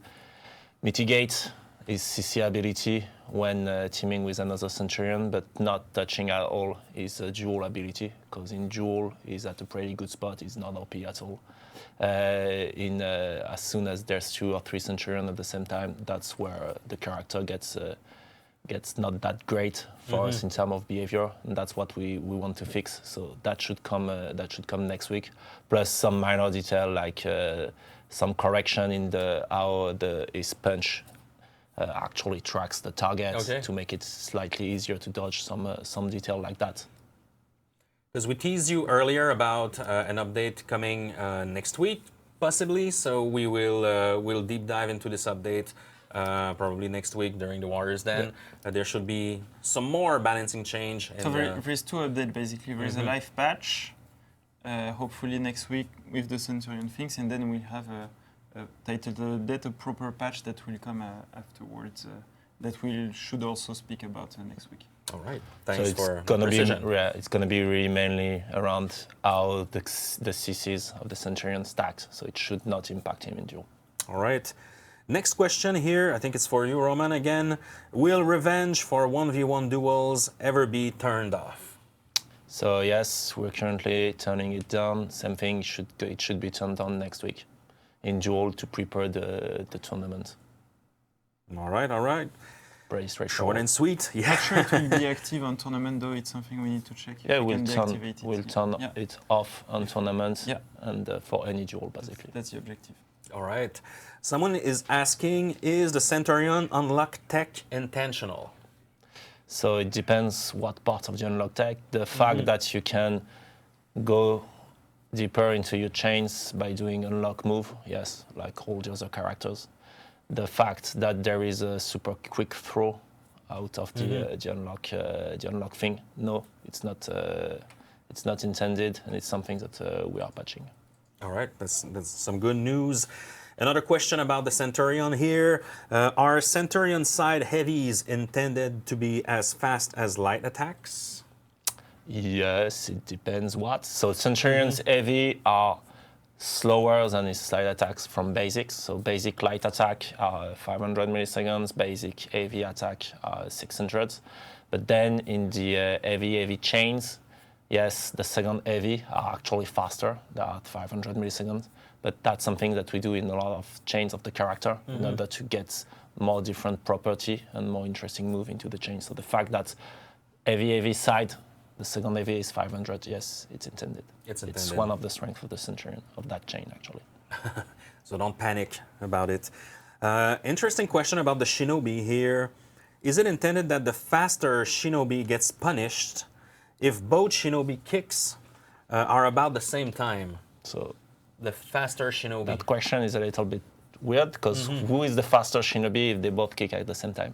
mitigate his CC ability when teaming with another Centurion, but not touching at all his dual ability, because in dual he's at a pretty good spot, he's not OP at all. As soon as there's 2 or 3 Centurion at the same time, that's where the character gets not that great for us in terms of behavior, and that's what we want to fix. So that should come next week. Plus some minor detail like some correction in how his punch actually tracks the target to make it slightly easier to dodge some detail like that. Because we teased you earlier about an update coming next week, possibly. So we'll deep dive into this update probably next week during the Warriors. Then there should be some more balancing change. So there's 2 updates basically. There's a live patch, hopefully next week with the Centurion things, and then we'll have a titled update, a proper patch that will come afterwards. That we should also speak about next week. All right. Thanks for precision. It's going to be really mainly around how the CCs of the Centurion stacked, so it should not impact him in duel. All right. Next question here, I think it's for you, Roman, again. Will revenge for 1v1 duels ever be turned off? So yes, we're currently turning it down. Same thing, it should be turned on next week in duel to prepare the tournament. All right. Pretty straightforward. Short and sweet. Yeah. Not sure it will be active on tournament though. It's something we need to check. Yeah, we'll turn it off on tournaments and for any duel basically. That's the objective. All right. Someone is asking, is the Centurion unlock tech intentional? So it depends what part of the unlock tech. The fact that you can go deeper into your chains by doing unlock move, yes, like all the other characters. The fact that there is a super quick throw out of the unlock thing, no, it's not intended, and it's something that we are patching. All right, that's some good news. Another question about the Centurion here. Are Centurion side heavies intended to be as fast as light attacks? Yes, it depends what. So Centurion's heavy are slower than his light attacks from basics. So basic light attack are 500 milliseconds, basic heavy attack are 600. But then in the heavy chains, yes, the second heavy are actually faster. They are at 500 milliseconds. But that's something that we do in a lot of chains of the character in order to get more different property and more interesting move into the chain. So the fact that heavy side, the second heavy is 500, yes, it's intended. It's one of the strengths of the Centurion, of that chain actually. So don't panic about it. Interesting question about the Shinobi here. Is it intended that the faster shinobi gets punished if both shinobi kicks are about the same time? So the faster shinobi. That question is a little bit weird because who is the faster shinobi if they both kick at the same time?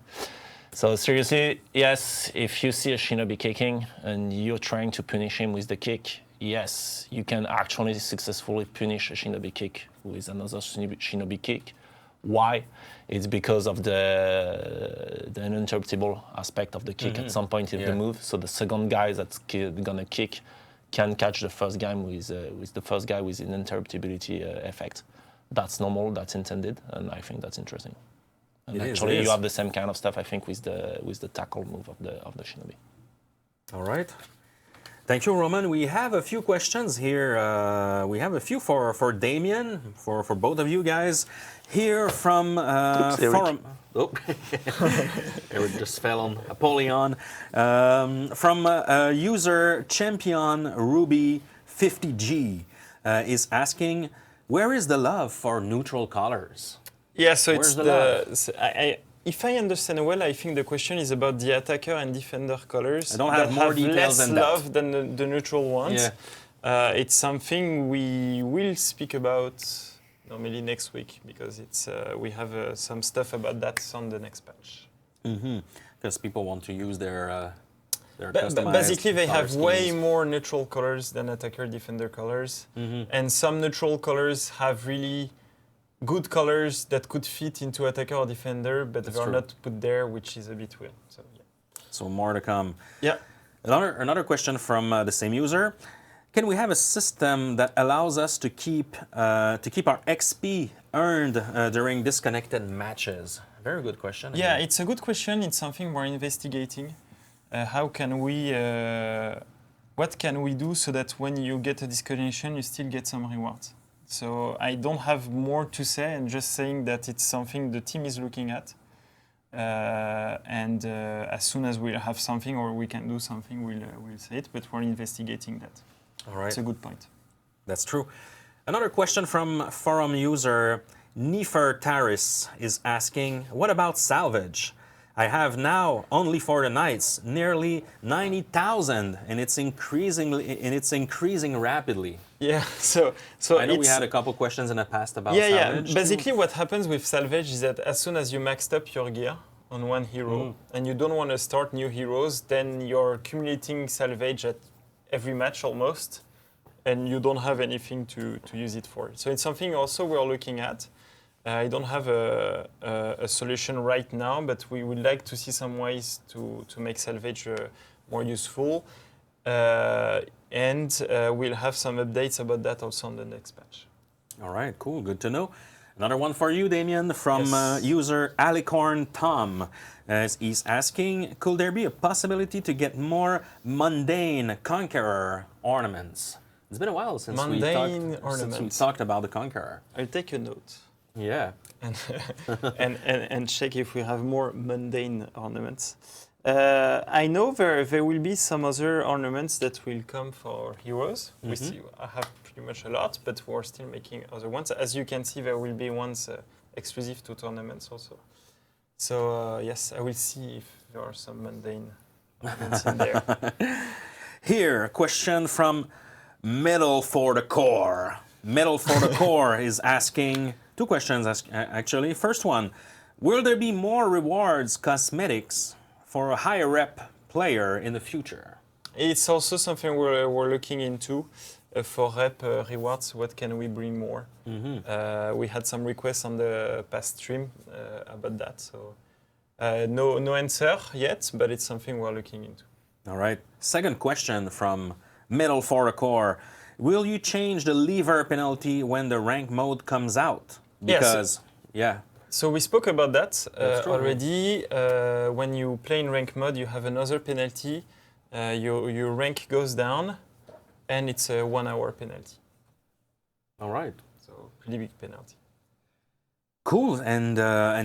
So seriously, yes, if you see a shinobi kicking and you're trying to punish him with the kick, yes, you can actually successfully punish a shinobi kick with another shinobi kick. Why? It's because of the uninterruptible aspect of the kick at some point in the move. So the second guy that's gonna kick can catch the first guy with the first guy with an interruptibility effect. That's normal. That's intended, and I think that's interesting. And actually, you have the same kind of stuff, I think, with the tackle move of the shinobi. All right. Thank you, Roman. We have a few questions here. We have a few for Damien, for both of you guys. Here from Forum. Oh, Eric just fell on Apollyon. From user Champion Ruby 50G is asking, where is the love for neutral colors? Yeah, so Where's it's the if I understand well, I think the question is about the attacker and defender colors. I don't have more details less than that. love than the neutral ones. Yeah. It's something we will speak about normally next week because it's we have some stuff about that on the next patch. Because people want to use their customized basically, they color have way schemes. more neutral colors than attacker defender colors, and some neutral colors have really good colors that could fit into attacker or defender, but they are not put there, which is a bit weird. So yeah. So more to come. Yeah. Another question from the same user. Can we have a system that allows us to keep our XP earned during disconnected matches? Very good question. Yeah, it's a good question. It's something we're investigating. How can we? What can we do so that when you get a disconnection, you still get some rewards? So I don't have more to say. I'm just saying that it's something the team is looking at. And as soon as we'll have something or we can do something, we'll say it. But we're investigating that. All right. It's a good point. That's true. Another question from forum user Nefer Taris is asking, what about salvage? I have now, only for the nights, nearly 90,000, and it's increasing rapidly. Yeah, so I know we had a couple questions in the past about salvage. Yeah. Basically, what happens with salvage is that as soon as you maxed up your gear on one hero and you don't want to start new heroes, then you're accumulating salvage at every match almost, and you don't have anything to use it for. So it's something also we're looking at. I don't have a solution right now, but we would like to see some ways to make salvage more useful. And we'll have some updates about that also on the next patch. All right, cool, good to know. Another one for you, Damien, from user Alicorn Tom. He's asking, could there be a possibility to get more mundane Conqueror ornaments? It's been a while since we talked about the Conqueror. I'll take a note. Yeah. And check if we have more mundane ornaments. I know there will be some other ornaments that will come for heroes. I have pretty much a lot, but we're still making other ones. As you can see, there will be ones exclusive to tournaments also. So yes, I will see if there are some mundane ornaments in there. Here, a question from Metal for the Core. Metal for the Core is asking two questions actually. First one, will there be more rewards cosmetics for a higher rep player in the future? It's also something we're looking into for rep rewards. What can we bring more? We had some requests on the past stream about that. So no answer yet, but it's something we're looking into. All right. Second question from Metal for the Core. Will you change the lever penalty when the rank mode comes out? Because, So we spoke about that already. When you play in rank mode, you have another penalty. Your rank goes down, and it's a 1 hour penalty. All right. So pretty big penalty. Cool, and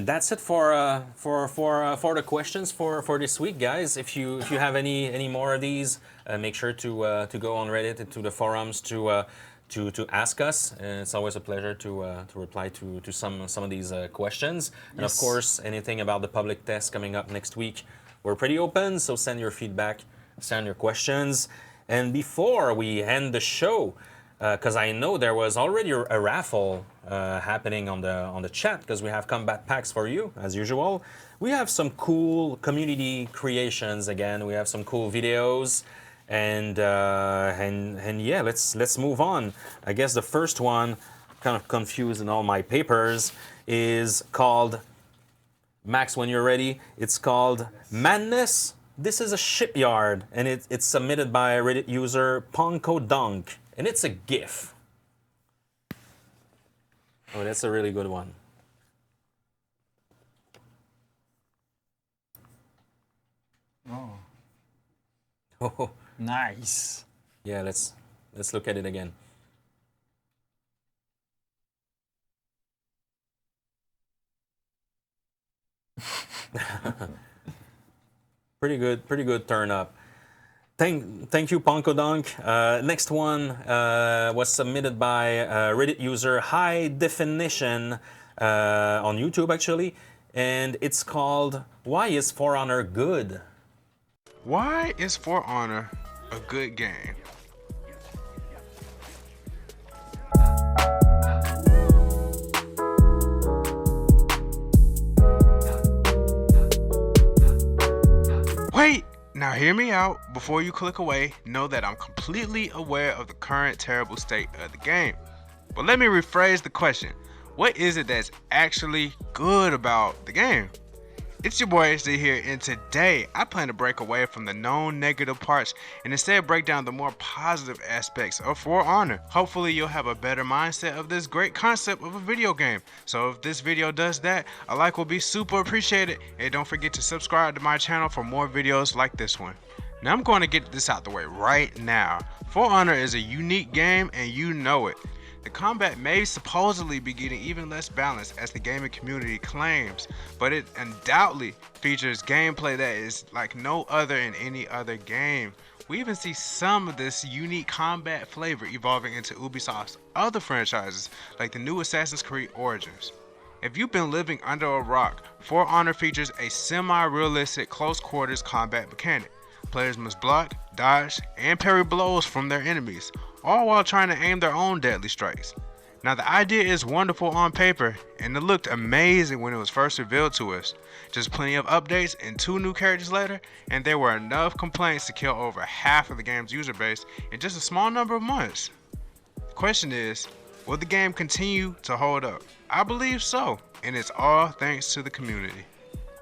that's it for the questions for this week, guys. If you have any more of these, make sure to go on Reddit and to the forums to ask us. And it's always a pleasure to reply to some of these questions. And of Yes. course, anything about the public test coming up next week, we're pretty open. So send your feedback, send your questions. And before we end the show, because I know there was already a raffle happening on the chat, because we have combat packs for you as usual. We have some cool community creations again. We have some cool videos. And yeah, let's move on. I guess the first one, kind of confused in all my papers, is called, Max, when you're ready, it's called Madness. This is a shipyard, and it's submitted by Reddit user Ponko Dunk, and it's a GIF. Oh, that's a really good one. Oh. Nice. Yeah, let's look at it again. Pretty good turn up. Thank you, Ponko Dunk. Next one was submitted by Reddit user High Definition on YouTube actually, and it's called "Why is For Honor Good?" Why is For Honor a good game? Wait! Now hear me out. Before you click away, know that I'm completely aware of the current terrible state of the game. But let me rephrase the question. What is it that's actually good about the game? It's your boy HD here, and today I plan to break away from the known negative parts and instead break down the more positive aspects of For Honor. Hopefully you'll have a better mindset of this great concept of a video game. So if this video does that, a like will be super appreciated, and don't forget to subscribe to my channel for more videos like this one. Now I'm going to get this out the way right now. For Honor is a unique game, and you know it. The combat may supposedly be getting even less balanced as the gaming community claims, but it undoubtedly features gameplay that is like no other in any other game. We even see some of this unique combat flavor evolving into Ubisoft's other franchises, like the new Assassin's Creed Origins. If you've been living under a rock, For Honor features a semi-realistic close quarters combat mechanic. Players must block, dodge, and parry blows from their enemies, all while trying to aim their own deadly strikes. Now the idea is wonderful on paper, and it looked amazing when it was first revealed to us. Just plenty of updates and 2 new characters later, and there were enough complaints to kill over half of the game's user base in just a small number of months. The question is, will the game continue to hold up? I believe so, and it's all thanks to the community.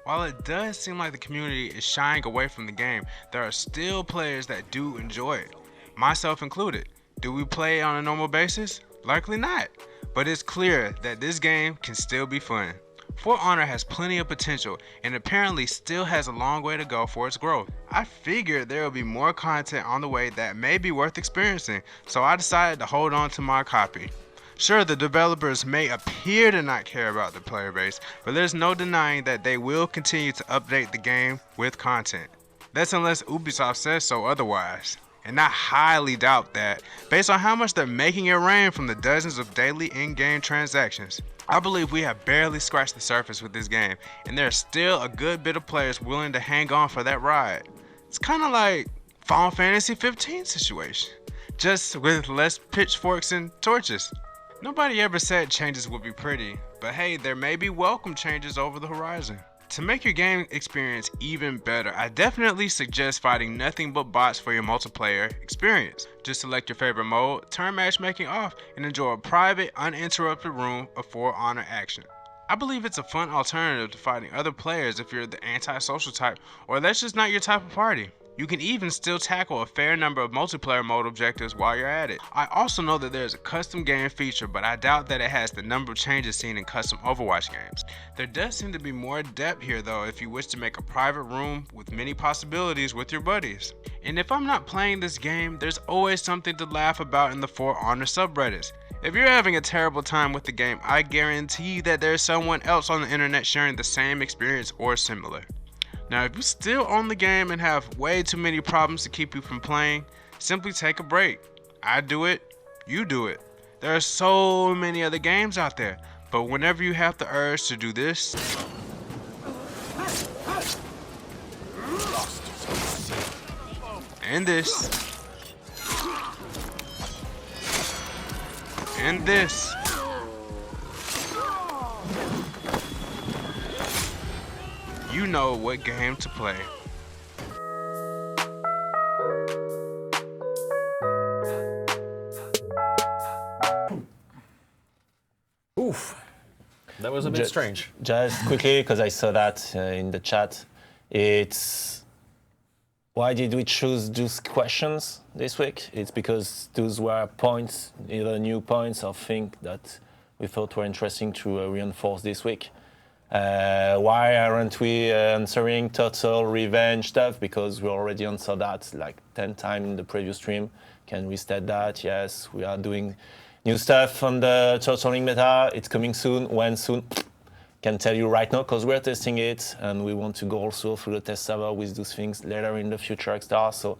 While it does seem like the community is shying away from the game, there are still players that do enjoy it, myself included. Do we play on a normal basis? Likely not, but it's clear that this game can still be fun. For Honor has plenty of potential and apparently still has a long way to go for its growth. I figured there will be more content on the way that may be worth experiencing, so I decided to hold on to my copy. Sure, the developers may appear to not care about the player base, but there's no denying that they will continue to update the game with content. That's unless Ubisoft says so otherwise. And I highly doubt that, based on how much they're making it rain from the dozens of daily in-game transactions. I believe we have barely scratched the surface with this game, and there's still a good bit of players willing to hang on for that ride. It's kind of like Final Fantasy 15 situation, just with less pitchforks and torches. Nobody ever said changes would be pretty, but hey, there may be welcome changes over the horizon. To make your game experience even better, I definitely suggest fighting nothing but bots for your multiplayer experience. Just select your favorite mode, turn matchmaking off, and enjoy a private, uninterrupted room of For Honor action. I believe it's a fun alternative to fighting other players if you're the antisocial type, or that's just not your type of party. You can even still tackle a fair number of multiplayer mode objectives while you're at it. I also know that there's a custom game feature, but I doubt that it has the number of changes seen in custom Overwatch games. There does seem to be more depth here though if you wish to make a private room with many possibilities with your buddies. And if I'm not playing this game, there's always something to laugh about in the For Honor subreddits. If you're having a terrible time with the game, I guarantee that there's someone else on the internet sharing the same experience or similar. Now, if you still own the game and have way too many problems to keep you from playing, simply take a break. I do it, you do it. There are so many other games out there, but whenever you have the urge to do this, and this, and this, you know what game to play. Oof. That was a bit strange. Just quickly, because I saw that in the chat, it's why did we choose those questions this week? It's because those were points, either new points or things that we thought were interesting to reinforce this week. Why aren't we answering total revenge stuff? Because we already answered that like 10 times in the previous stream. Can we state that? Yes, we are doing new stuff on the totaling meta. It's coming soon. When soon? Can tell you right now because we're testing it and we want to go also through the test server with those things later in the future, etc. So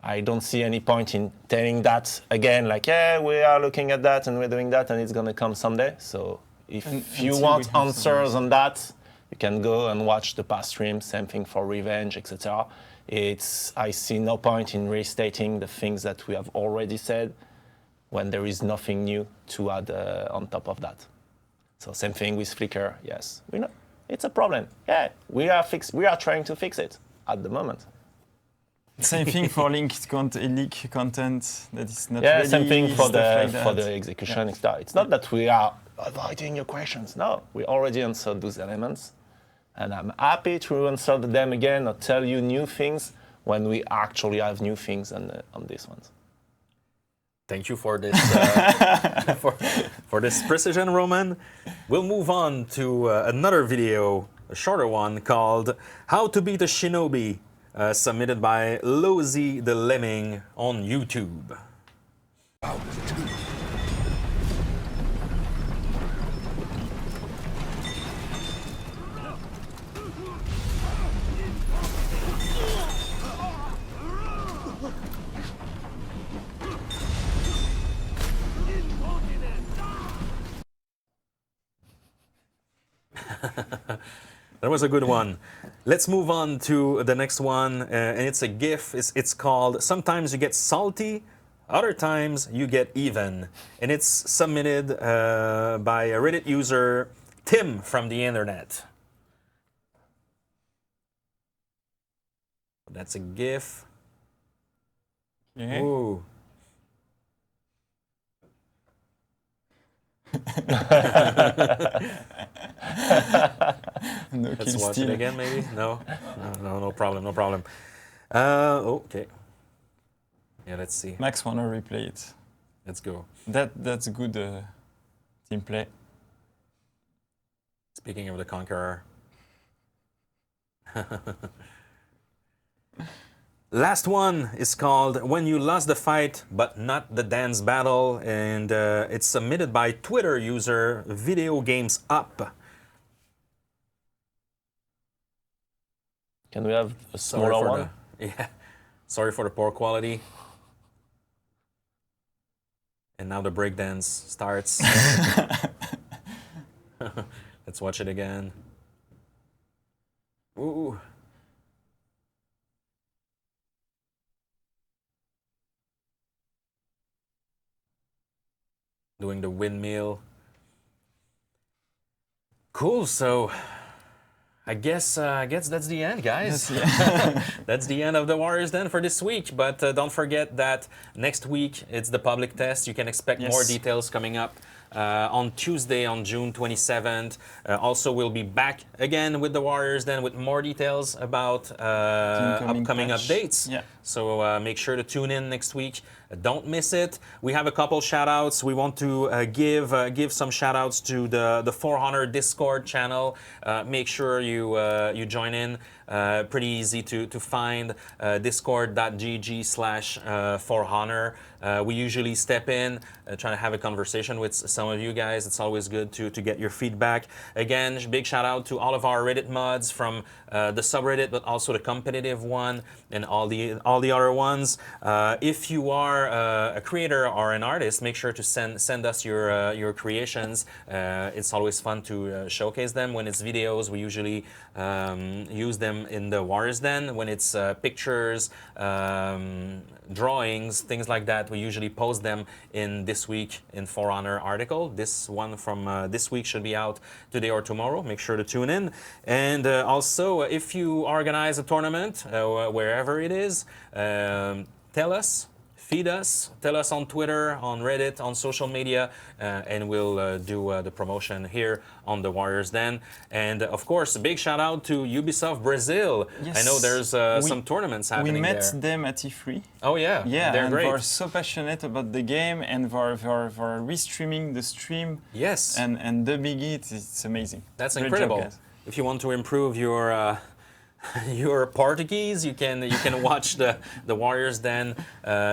I don't see any point in telling that again, like, yeah, we are looking at that and we're doing that and it's going to come someday. So if you want answers on that, you can go and watch the past stream, same thing for revenge, etc. I see no point in restating the things that we have already said when there is nothing new to add on top of that. So same thing with Flickr. Yes, we know it's a problem. Yeah, we are trying to fix it at the moment. Same thing for leak content that is not yeah, ready. Same thing for like the execution, etc. It's not that we are avoiding your questions. No, we already answered those elements, and I'm happy to answer them again or tell you new things when we actually have new things on these ones. Thank you for this for this precision, Roman. We'll move on to another video, a shorter one, called How to Beat a Shinobi, submitted by Lozy the Lemming on YouTube. That was a good one. Let's move on to the next one, and it's a GIF. It's called Sometimes You Get Salty, Other Times You Get Even. And it's submitted by a Reddit user, Tim from the internet. That's a GIF. Yeah. Ooh. Let's watch it again, maybe? No, no problem. Okay. Yeah, let's see. Max wanna replay it. Let's go. That's good team play. Speaking of the Conqueror. Last one is called When You Lost the Fight But Not the Dance Battle, and it's submitted by Twitter user Video Games Up. Can we have a smaller one? Yeah, sorry for the poor quality. And now the breakdance starts. Let's watch it again. Ooh. Doing the windmill. Cool, so I guess that's the end, guys. That's the end of the Warriors Den for this week. But don't forget that next week it's the public test. You can expect more details coming up on Tuesday, on June 27th. Also, we'll be back again with the Warriors Den with more details about upcoming updates. Yeah. So make sure to tune in next week. Don't miss it. We have a couple shout-outs. We want to give some shout-outs to the For Honor Discord channel. Make sure you join in. Pretty easy to find. Discord.gg/For Honor. We usually step in, try to have a conversation with some of you guys. It's always good to get your feedback. Again, big shout out to all of our Reddit mods from the subreddit, but also the competitive one and all the other ones. If you are are a creator or an artist, make sure to send us your creations. It's always fun to showcase them. When it's videos, we usually use them in the Warriors Den. When it's pictures, drawings, things like that, we usually post them in This Week in For Honor article. This one from this week should be out today or tomorrow. Make sure to tune in. And also, if you organize a tournament, wherever it is, tell us, feed us, tell us on Twitter, on Reddit, on social media, and we'll do the promotion here on the Warriors Den. And of course, a big shout out to Ubisoft Brazil. Yes. I know there's some tournaments happening there. We met them at E3. Oh yeah, yeah, they're and great. They're so passionate about the game and for restreaming the stream. Yes. And the biggie, it's amazing. That's Great incredible. job, guys. If you want to improve your your Portuguese, you can watch the Warriors Den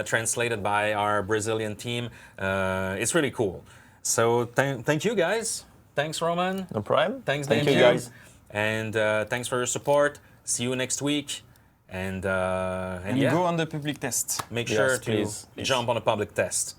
translated by our Brazilian team. It's really cool. So thank you guys. Thanks Roman. No problem. Thanks Thank Damien. you guys. And thanks for your support. See you next week. And yeah, go on the public test. Make sure to please. jump on a public test.